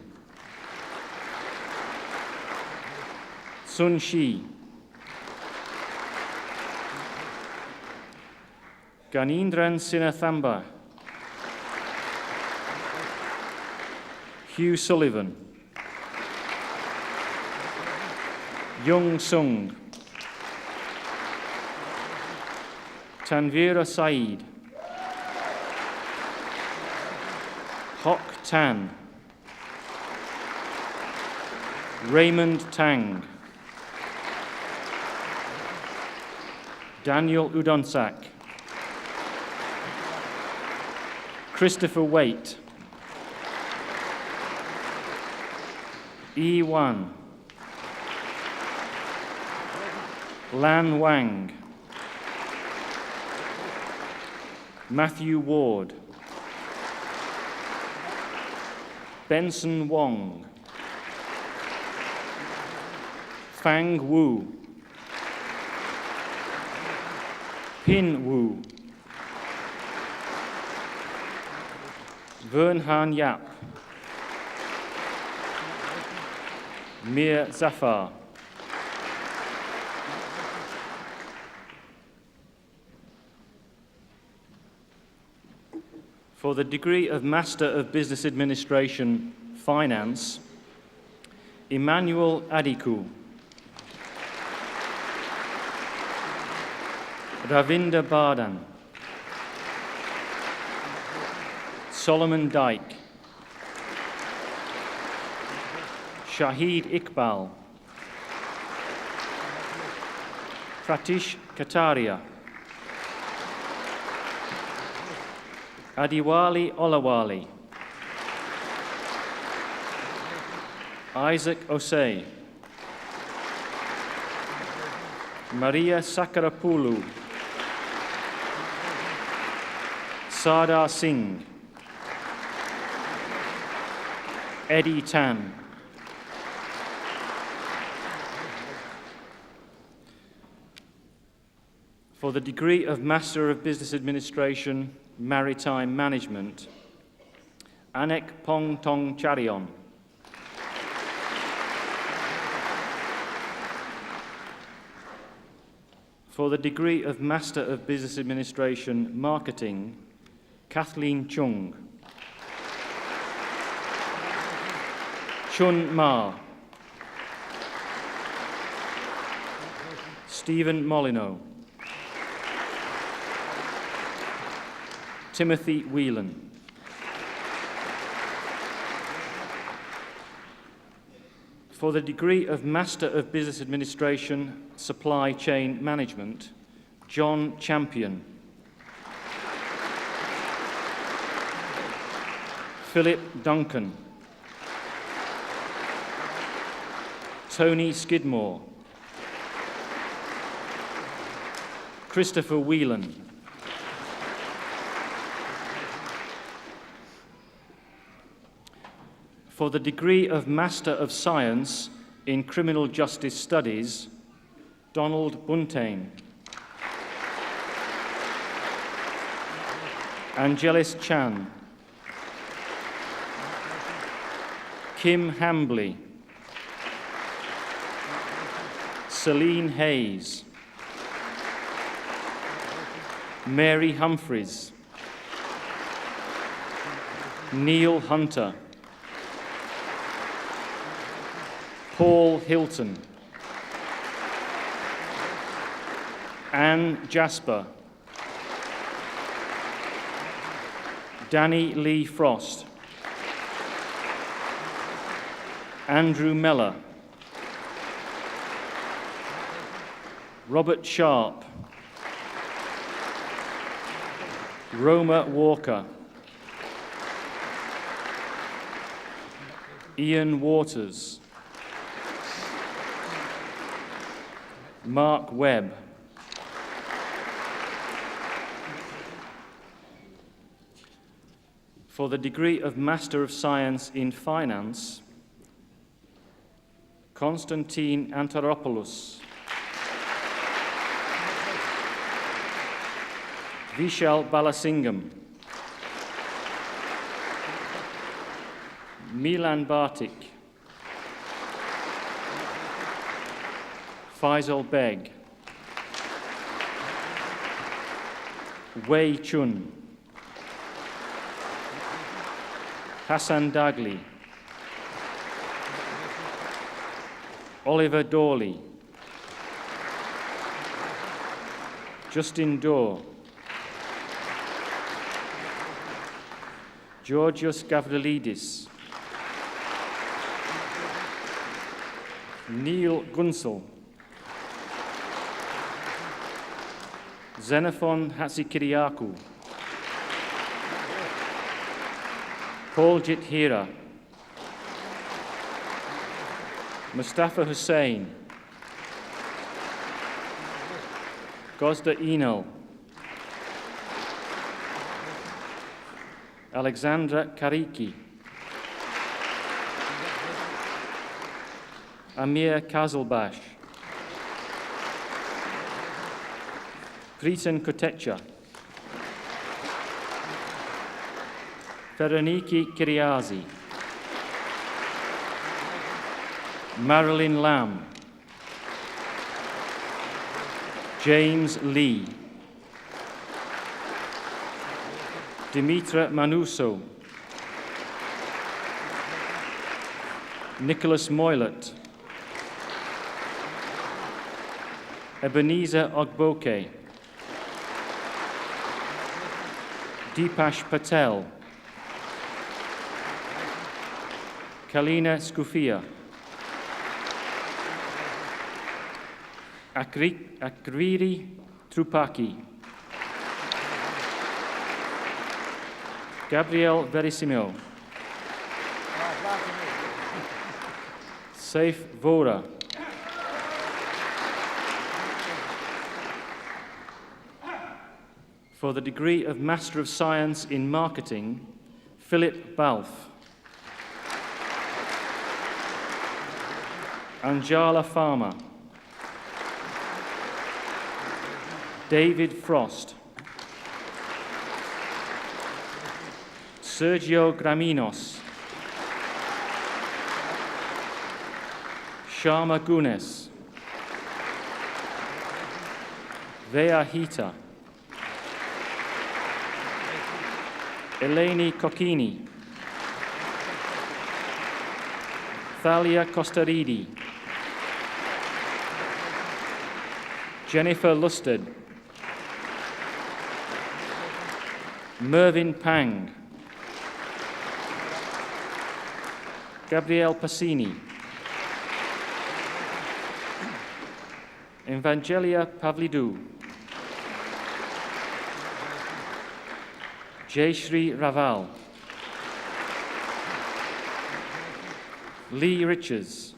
Sun Shi. Ganindran Sinathamba, Hugh Sullivan, Young Sung, Tanvira Saeed, Hock Tan, Raymond Tang, Daniel Udonsak, Christopher Waite, Yi Wan, Lan Wang, Matthew Ward, Benson Wong, Fang Wu, Pin Wu, Vern Han Yap, Mir Zafar, for the degree of Master of Business Administration, Finance, Emmanuel Adiku, Ravinder Bardan, Solomon Dyke, Shahid Iqbal, Pratish Kataria, Adiwali Olawali, Isaac Osei, Maria Sakarapoulou, Sardar Singh, Eddie Tan, for the degree of Master of Business Administration, Maritime Management, Anek Pong Tong Charion, for the degree of Master of Business Administration, Marketing, Kathleen Chung, Chun Ma, Stephen Molyneux, Timothy Whelan. For the degree of Master of Business Administration, Supply Chain Management, John Champion, Philip Duncan, Tony Skidmore, Christopher Whelan, for the degree of Master of Science in Criminal Justice Studies, Donald Buntain, Angelis Chan, Kim Hambley, Celine Hayes, Mary Humphreys, Neil Hunter, Paul Hilton, Anne Jasper, Danny Lee Frost, Andrew Meller, Robert Sharp, Roma Walker, Ian Waters, Mark Webb, for the degree of Master of Science in Finance, Konstantin Antaropoulos, Vishal Balasingham, Milan Bartik, Faisal Beg, Wei Chun, Hassan Dagli, Oliver Dawley, Justin Dorr, Georgios Gavrilidis, Neil Gunsel, Xenophon Hatsikiriakou, Paul Jithira, Mustafa Hussain, Gosda Enel, Alexandra Kariki, Amir Kazelbash, Pritan Kotecha, Veroniki Kiriazi, Marilyn Lamb, James Lee, Dimitra Manuso, Nicholas Moylett, Ebenezer Ogboke, Deepash Patel, Kalina Skufia, Akriri Trupaki, Gabriel Verisimo, Saif Vora, for the degree of Master of Science in Marketing, Philip Balfe, Anjala Farmer, David Frost, Sergio Graminos, Sharma Gunes, Vea Hita, Eleni Cocchini, Thalia Costaridi, Jennifer Lusted, Mervyn Pang, Gabrielle Passini, Evangelia Pavlidou, Jayashri Raval, Lee Richards,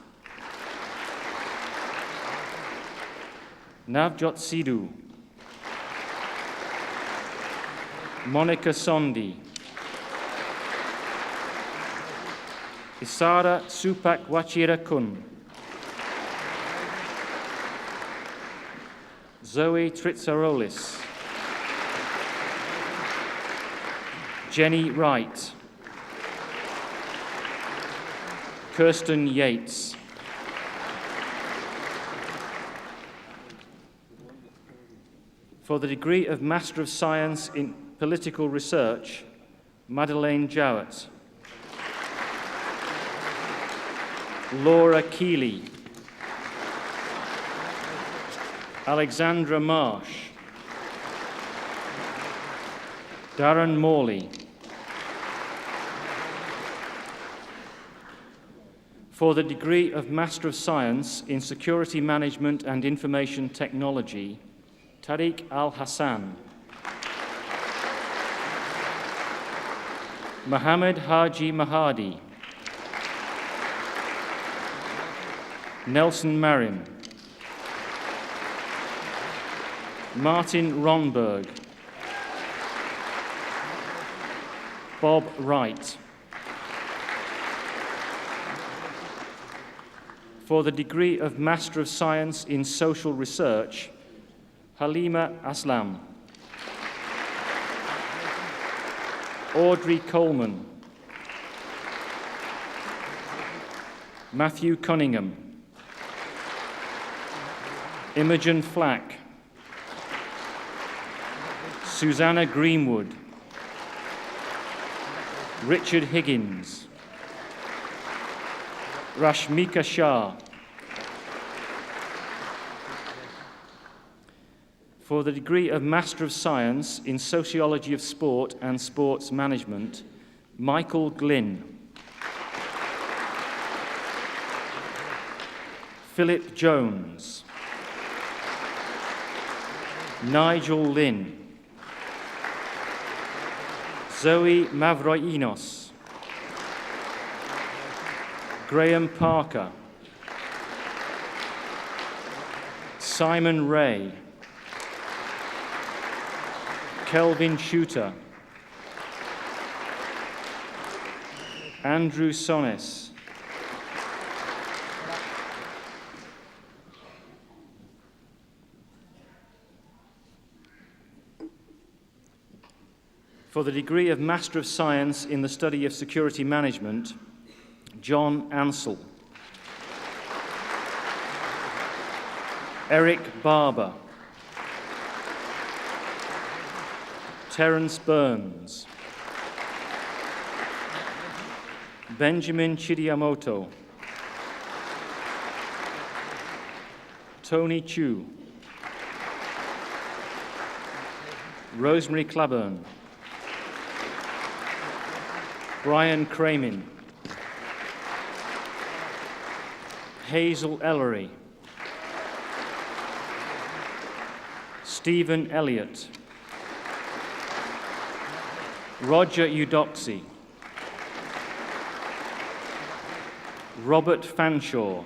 Navjot Sidhu, Monica Sondi, Isara Supak Wachira Kun, Zoe Tritsarolis, Jenny Wright, Kirsten Yates, for the degree of Master of Science in Political Research, Madeleine Jowett, Laura Keeley, Alexandra Marsh, Darren Morley, for the degree of Master of Science in Security Management and Information Technology, Tariq Al-Hassan, Mohammed Haji Mahadi, Nelson Marim, Martin Ronberg, Bob Wright, for the degree of Master of Science in Social Research, Halima Aslam, Audrey Coleman, Matthew Cunningham, Susanna Greenwood, Richard Higgins, Rashmika Shah. For the degree of Master of Science in Sociology of Sport and Sports Management, Michael Glynn. Philip Jones. Nigel Lynn. Zoe Mavroinos. Graham Parker. Simon Ray. Kelvin Shooter. Andrew Sones. For the degree of Master of Science in the Study of Security Management, John Ansell. Eric Barber. Terence Burns. Benjamin Chidiamoto. Tony Chu. Rosemary Claburn. Brian Cramin. Hazel Ellery. Stephen Elliott. Roger Eudoxy. Robert Fanshawe.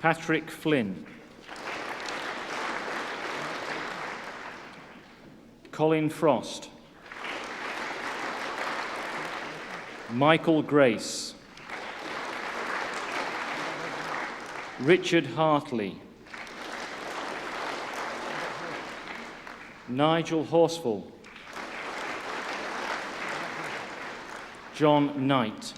Patrick Flynn. Colin Frost. Michael Grace. Richard Hartley. Nigel Horsfall. John Knight.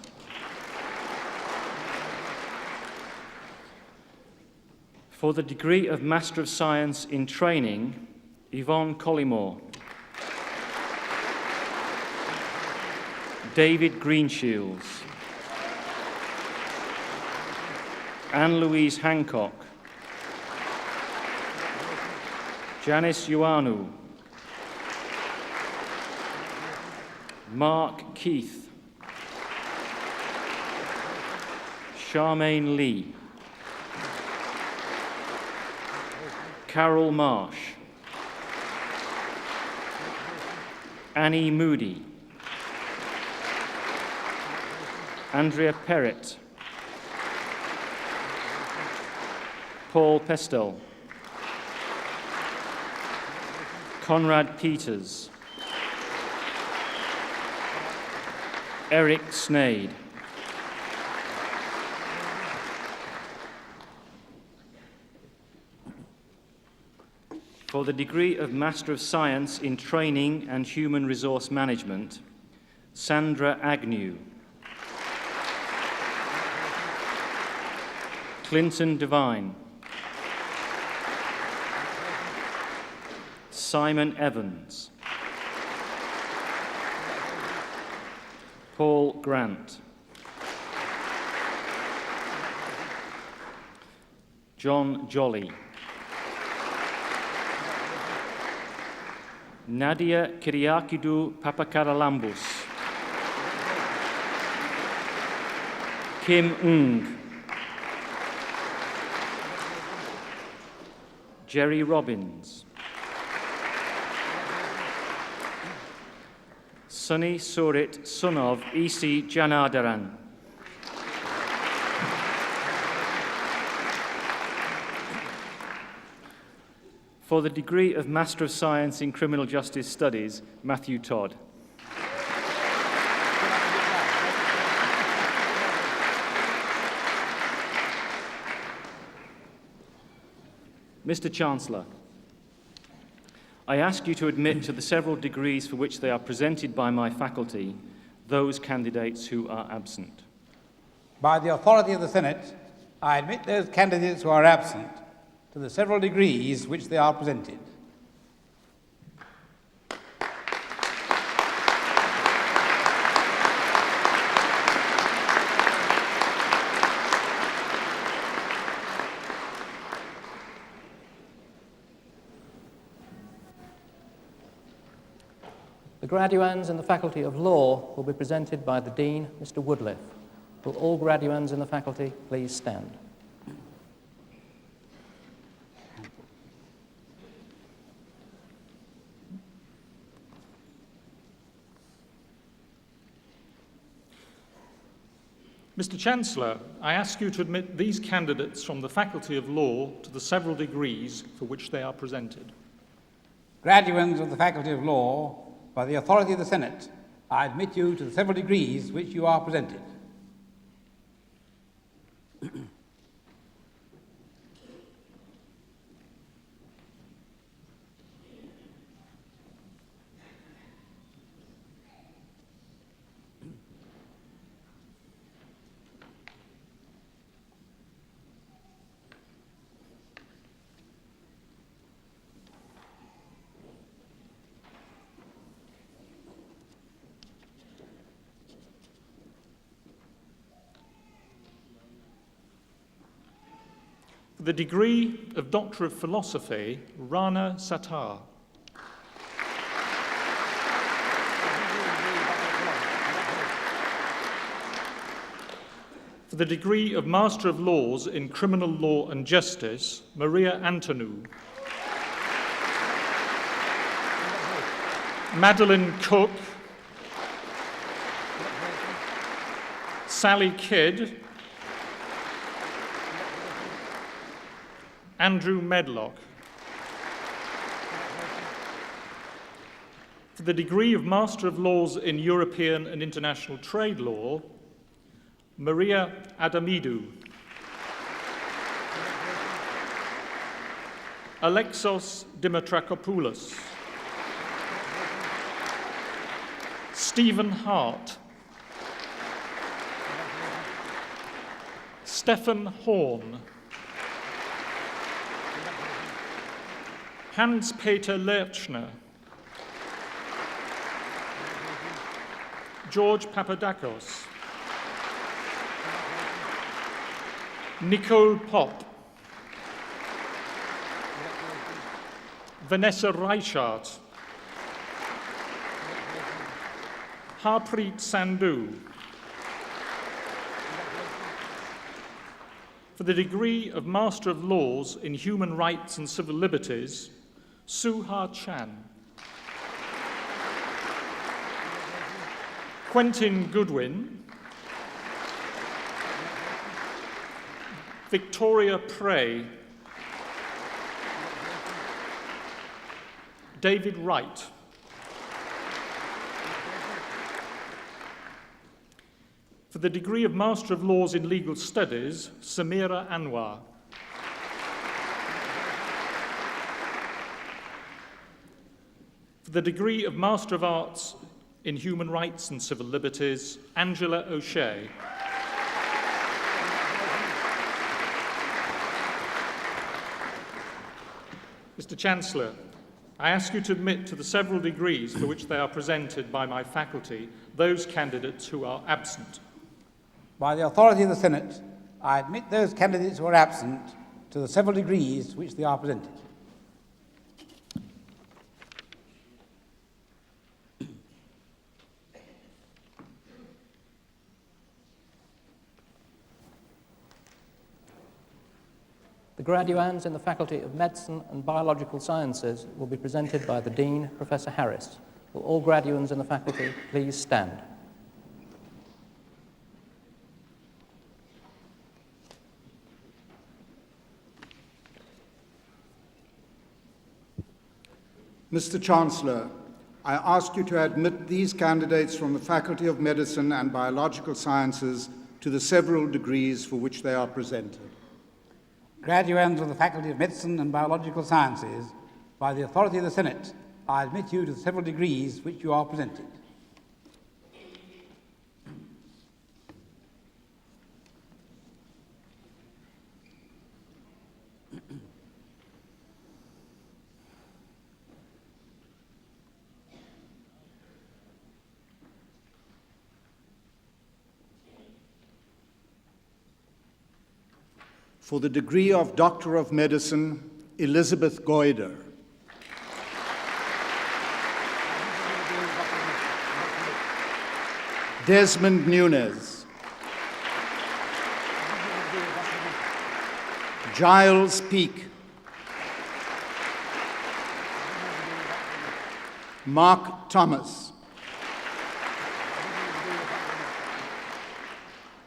For the degree of Master of Science in Training, Yvonne Collymore. David Greenshields. Anne-Louise Hancock. Janice Ioannou. Mark Keith. Charmaine Lee. Carol Marsh. Annie Moody. Andrea Perrett. Paul Pestel. Conrad Peters. Eric Snade. For the degree of Master of Science in Training and Human Resource Management, Sandra Agnew. Clinton Devine. Simon Evans. Paul Grant. John Jolly. Nadia Kyriakidou Papakaralambous. Kim Ng. Jerry Robbins. Sunny Surit, son of E.C. Janadaran. For the degree of Master of Science in Criminal Justice Studies, Matthew Todd. Mr. Chancellor, I ask you to admit to the several degrees for which they are presented by my faculty those candidates who are absent. By the authority of the Senate, I admit those candidates who are absent, to the several degrees which they are presented. The graduands in the Faculty of Law will be presented by the Dean, Mr. Woodliffe. Will all graduands in the faculty please stand? Mr. Chancellor, I ask you to admit these candidates from the Faculty of Law to the several degrees for which they are presented. Graduands of the Faculty of Law, by the authority of the Senate, I admit you to the several degrees which you are presented. For the degree of Doctor of Philosophy, Rana Sattar. For the degree of Master of Laws in Criminal Law and Justice, Maria Antonou. Madeline Cook. Sally Kidd. Andrew Medlock. For the degree of Master of Laws in European and International Trade Law, Maria Adamidou. Alexos Dimitrakopoulos. Stephen Hart. Stefan Horn. Hans-Peter Lerchner. George Papadakos. Nicole Pop. Vanessa Reichart. Harpreet Sandhu. For the degree of Master of Laws in Human Rights and Civil Liberties, Suha Chan. Quentin Goodwin. Victoria Prey. David Wright. For the degree of Master of Laws in Legal Studies, Samira Anwar. For the degree of Master of Arts in Human Rights and Civil Liberties, Angela O'Shea. Mr. Chancellor, I ask you to admit to the several degrees for which they are presented by my faculty those candidates who are absent. By the authority of the Senate, I admit those candidates who are absent to the several degrees which they are presented. The graduands in the Faculty of Medicine and Biological Sciences will be presented by the Dean, Professor Harris. Will all graduands in the faculty please stand? Mr. Chancellor, I ask you to admit these candidates from the Faculty of Medicine and Biological Sciences to the several degrees for which they are presented. Graduands of the Faculty of Medicine and Biological Sciences, by the authority of the Senate, I admit you to the several degrees which you are presented. For the degree of Doctor of Medicine, Elizabeth Goyder. Desmond Nunes. Giles Peake. Mark Thomas.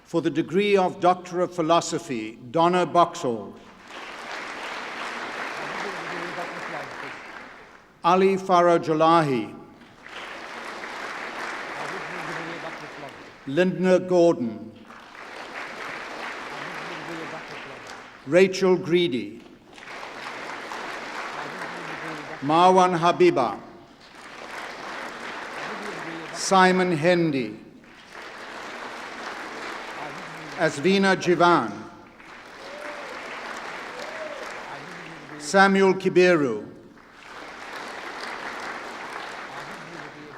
For the degree of Doctor of Philosophy, Donna Boxall. Ali Farah-Jalahi. Lindner Gordon. Rachel Greedy. Marwan Habiba. Simon Hendy. Asvina Jivan. Samuel Kibiru.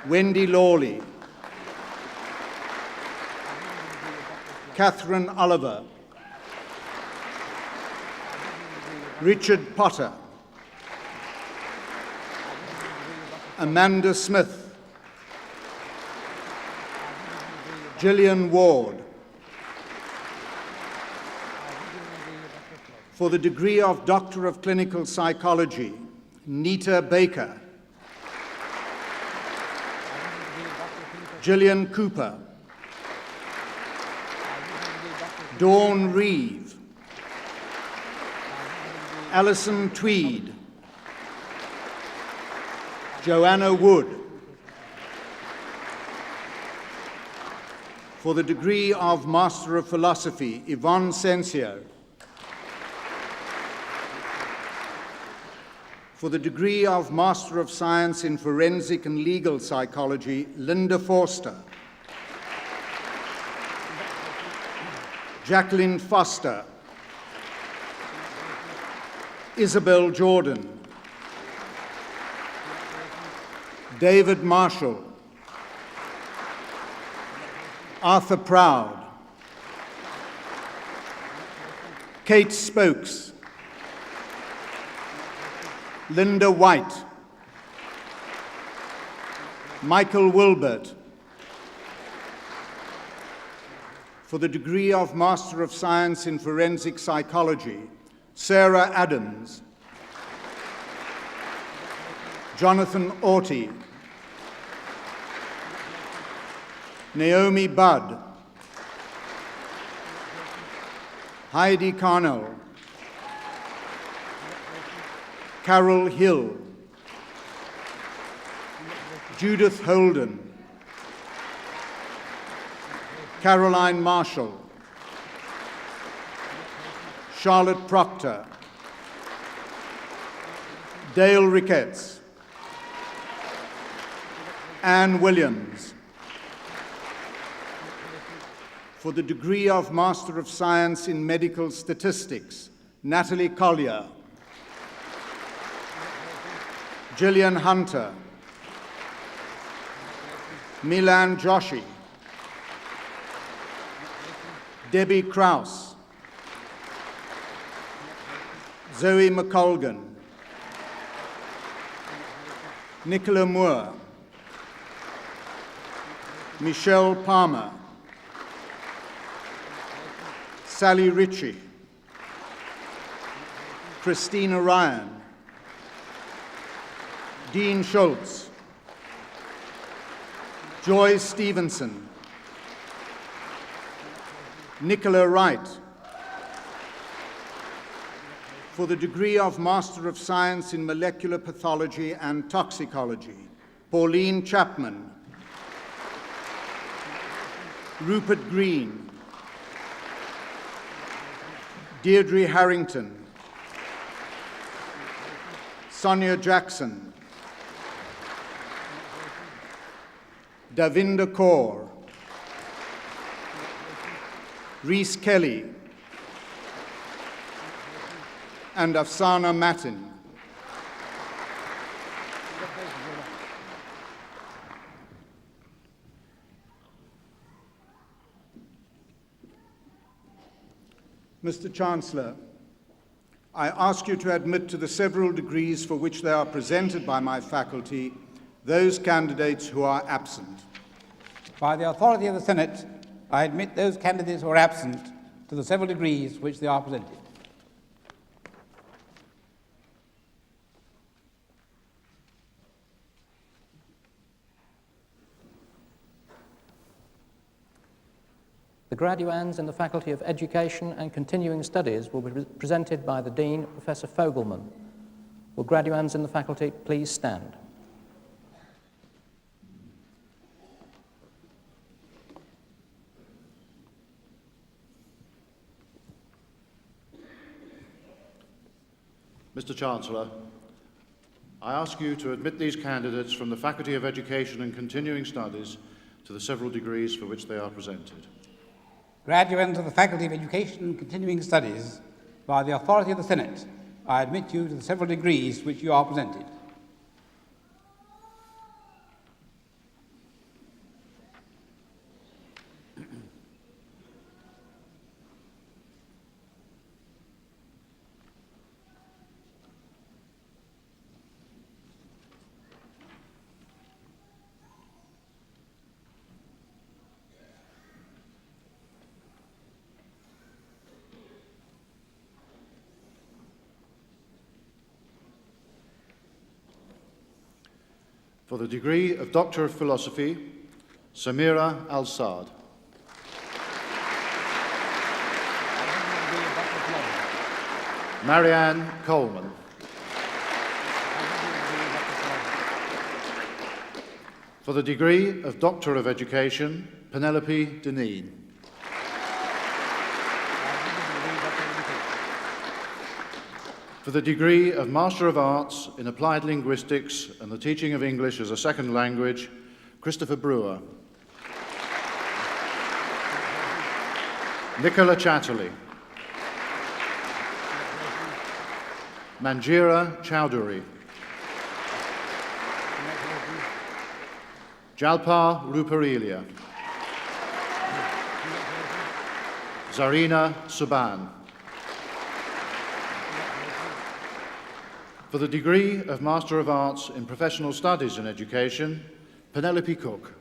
Wendy Lawley. Catherine Oliver. Richard Potter. Amanda Smith. Gillian Ward. For the degree of Doctor of Clinical Psychology, Nita Baker. Gillian Cooper. Dawn Reeve. Alison Tweed. Joanna Wood. For the degree of Master of Philosophy, Yvonne Sensio. For the degree of Master of Science in Forensic and Legal Psychology, Linda Forster. Jacqueline Foster. Isabel Jordan. David Marshall. Arthur Proud. Kate Spokes. Linda White. Michael Wilbert. For the degree of Master of Science in Forensic Psychology, Sarah Adams. Jonathan Orty. Naomi Budd. Heidi Carnell. Carol Hill. Judith Holden. Caroline Marshall. Charlotte Proctor. Dale Ricketts. Anne Williams. For the degree of Master of Science in Medical Statistics, Natalie Collier. Gillian Hunter. Milan Joshi. Debbie Krause. Zoe McColgan. Nicola Moore. Michelle Palmer. Sally Ritchie. Christina Ryan. Dean Schultz. Joy Stevenson. Nicola Wright. For the degree of Master of Science in Molecular Pathology and Toxicology, Pauline Chapman. Rupert Green. Deirdre Harrington. Sonia Jackson. Davinder Kaur. Reese Kelly. And Afsana Matin. Mr. Chancellor, I ask you to admit to the several degrees for which they are presented by my faculty those candidates who are absent. By the authority of the Senate, I admit those candidates who are absent to the several degrees for which they are presented. The graduands in the Faculty of Education and Continuing Studies will be presented by the Dean, Professor Fogelman. Will graduands in the faculty please stand? Mr. Chancellor, I ask you to admit these candidates from the Faculty of Education and Continuing Studies to the several degrees for which they are presented. Graduates of the Faculty of Education and Continuing Studies, by the authority of the Senate, I admit you to the several degrees which you are presented. For the degree of Doctor of Philosophy, Samira Al-Saad. Marianne Coleman. For the degree of Doctor of Education, Penelope Deneen. For the degree of Master of Arts in Applied Linguistics and the Teaching of English as a Second Language, Christopher Brewer. Nicola Chatterley. Manjira Chowdhury. Jalpa Ruparelia. Zarina Suban. For the degree of Master of Arts in Professional Studies in Education, Penelope Cook.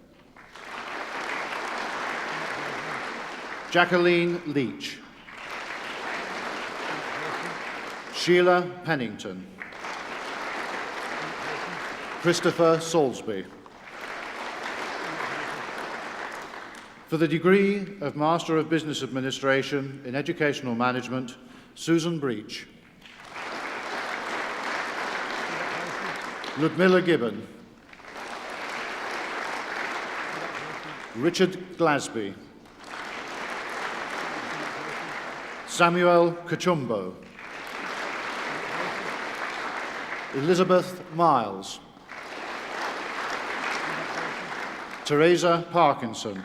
Jacqueline Leach. Sheila Pennington. Christopher Salisbury. For the degree of Master of Business Administration in Educational Management, Susan Breach. Ludmilla Gibbon. Richard Glasby. Samuel Kachumbo. Elizabeth Miles. Teresa Parkinson.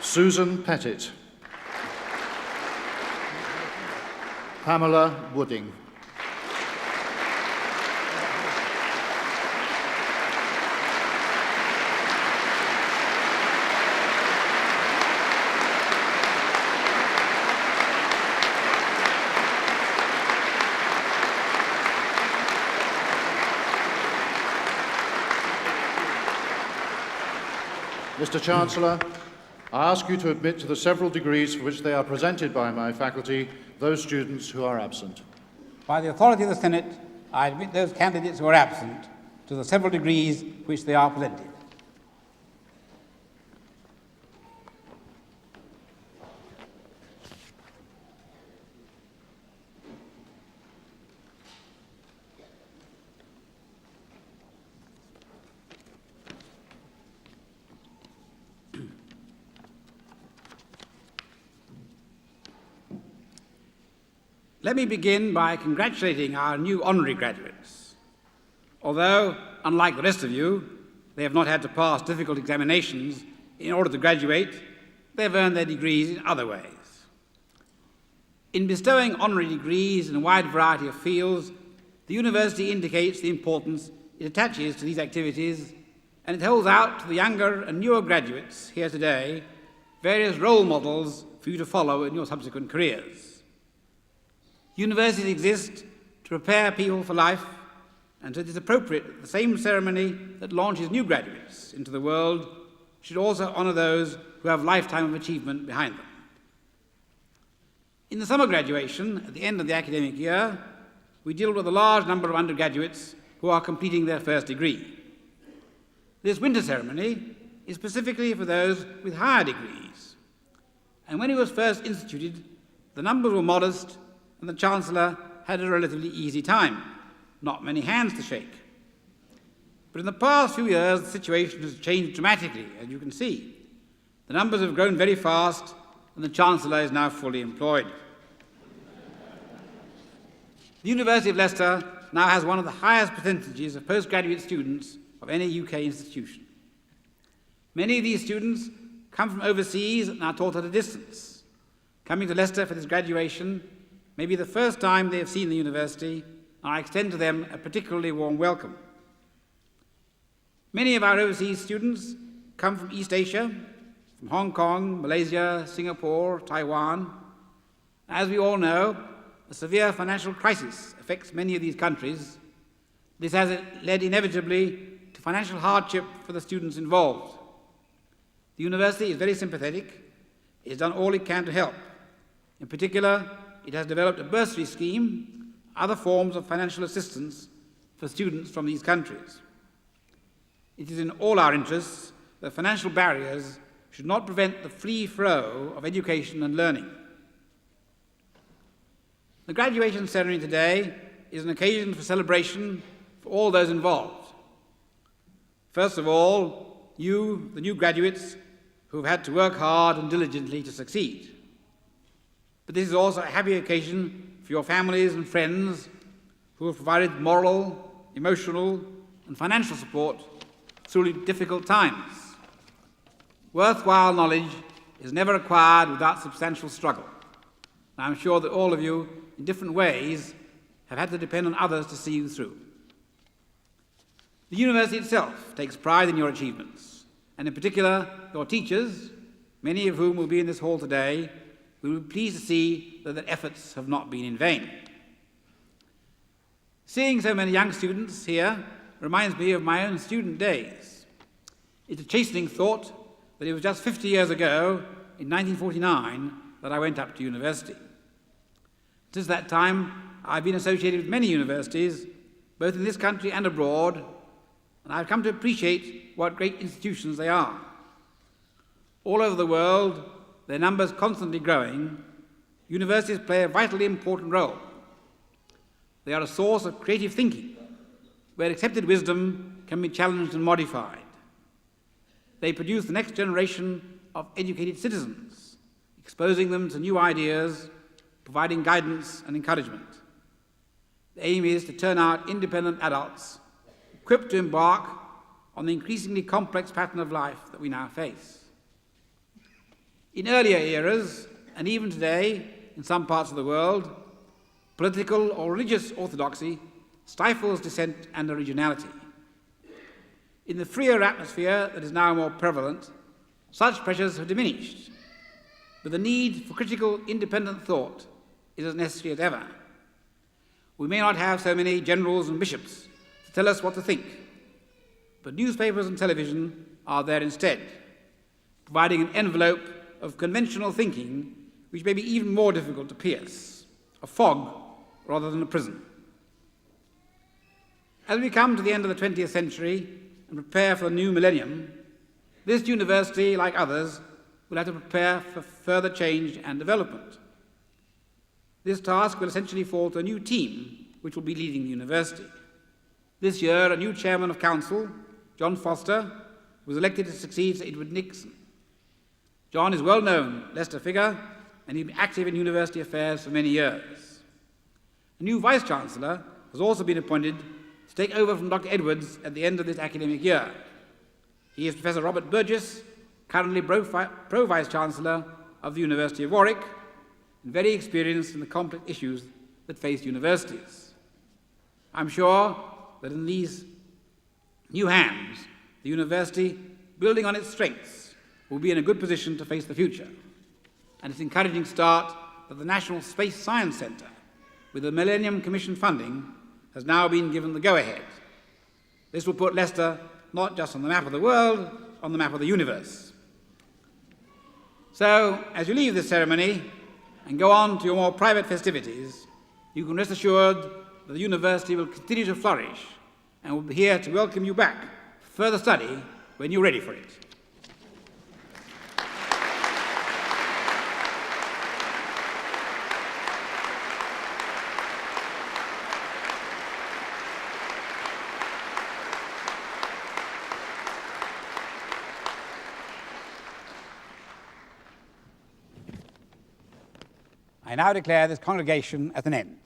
Susan Pettit. Pamela Wooding. Mr. Chancellor, I ask you to admit to the several degrees for which they are presented by my faculty those students who are absent. By the authority of the Senate, I admit those candidates who are absent to the several degrees which they are presented. Let me begin by congratulating our new honorary graduates. Although, unlike the rest of you, they have not had to pass difficult examinations in order to graduate, they have earned their degrees in other ways. In bestowing honorary degrees in a wide variety of fields, the university indicates the importance it attaches to these activities, and it holds out to the younger and newer graduates here today various role models for you to follow in your subsequent careers. Universities exist to prepare people for life, and it is appropriate that the same ceremony that launches new graduates into the world should also honour those who have a lifetime of achievement behind them. In the summer graduation, at the end of the academic year, we deal with a large number of undergraduates who are completing their first degree. This winter ceremony is specifically for those with higher degrees, and when it was first instituted, the numbers were modest and the Chancellor had a relatively easy time, not many hands to shake. But in the past few years, the situation has changed dramatically, as you can see. The numbers have grown very fast, and the Chancellor is now fully employed. The University of Leicester now has one of the highest percentages of postgraduate students of any UK institution. Many of these students come from overseas and are taught at a distance. Coming to Leicester for this graduation may be the first time they have seen the university, and I extend to them a particularly warm welcome. Many of our overseas students come from East Asia, from Hong Kong, Malaysia, Singapore, Taiwan. As we all know, a severe financial crisis affects many of these countries. This has led inevitably to financial hardship for the students involved. The university is very sympathetic. It has done all it can to help. In particular, it has developed a bursary scheme, other forms of financial assistance for students from these countries. It is in all our interests that financial barriers should not prevent the free flow of education and learning. The graduation ceremony today is an occasion for celebration for all those involved. First of all, you, the new graduates, who have had to work hard and diligently to succeed. But this is also a happy occasion for your families and friends who have provided moral, emotional, and financial support through difficult times. Worthwhile knowledge is never acquired without substantial struggle. And I'm sure that all of you, in different ways, have had to depend on others to see you through. The university itself takes pride in your achievements, and in particular, your teachers, many of whom will be in this hall today, will be pleased to see that their efforts have not been in vain. Seeing so many young students here reminds me of my own student days. It's a chastening thought that it was just 50 years ago, in 1949, that I went up to university. Since that time, I've been associated with many universities, both in this country and abroad, and I've come to appreciate what great institutions they are. All over the world, their numbers constantly growing, universities play a vitally important role. They are a source of creative thinking, where accepted wisdom can be challenged and modified. They produce the next generation of educated citizens, exposing them to new ideas, providing guidance and encouragement. The aim is to turn out independent adults, equipped to embark on the increasingly complex pattern of life that we now face. In earlier eras, and even today in some parts of the world, political or religious orthodoxy stifles dissent and originality. In the freer atmosphere that is now more prevalent, such pressures have diminished, but the need for critical, independent thought is as necessary as ever. We may not have so many generals and bishops to tell us what to think, but newspapers and television are there instead, providing an envelope of conventional thinking which may be even more difficult to pierce, a fog rather than a prison. As we come to the end of the 20th century and prepare for the new millennium, this university, like others, will have to prepare for further change and development. This task will essentially fall to a new team which will be leading the university. This year, a new chairman of council, John Foster, was elected to succeed Sir Edward Nixon. John is a well-known Leicester figure, and he's been active in university affairs for many years. A new vice-chancellor has also been appointed to take over from Dr. Edwards at the end of this academic year. He is Professor Robert Burgess, currently Pro-Vice-Chancellor of the University of Warwick, and very experienced in the complex issues that face universities. I'm sure that in these new hands, the university, building on its strengths, will be in a good position to face the future. And it's an encouraging start that the National Space Science Centre, with the Millennium Commission funding, has now been given the go-ahead. This will put Leicester not just on the map of the world, on the map of the universe. So, as you leave this ceremony and go on to your more private festivities, you can rest assured that the university will continue to flourish and will be here to welcome you back for further study when you're ready for it. I now declare this congregation at an end.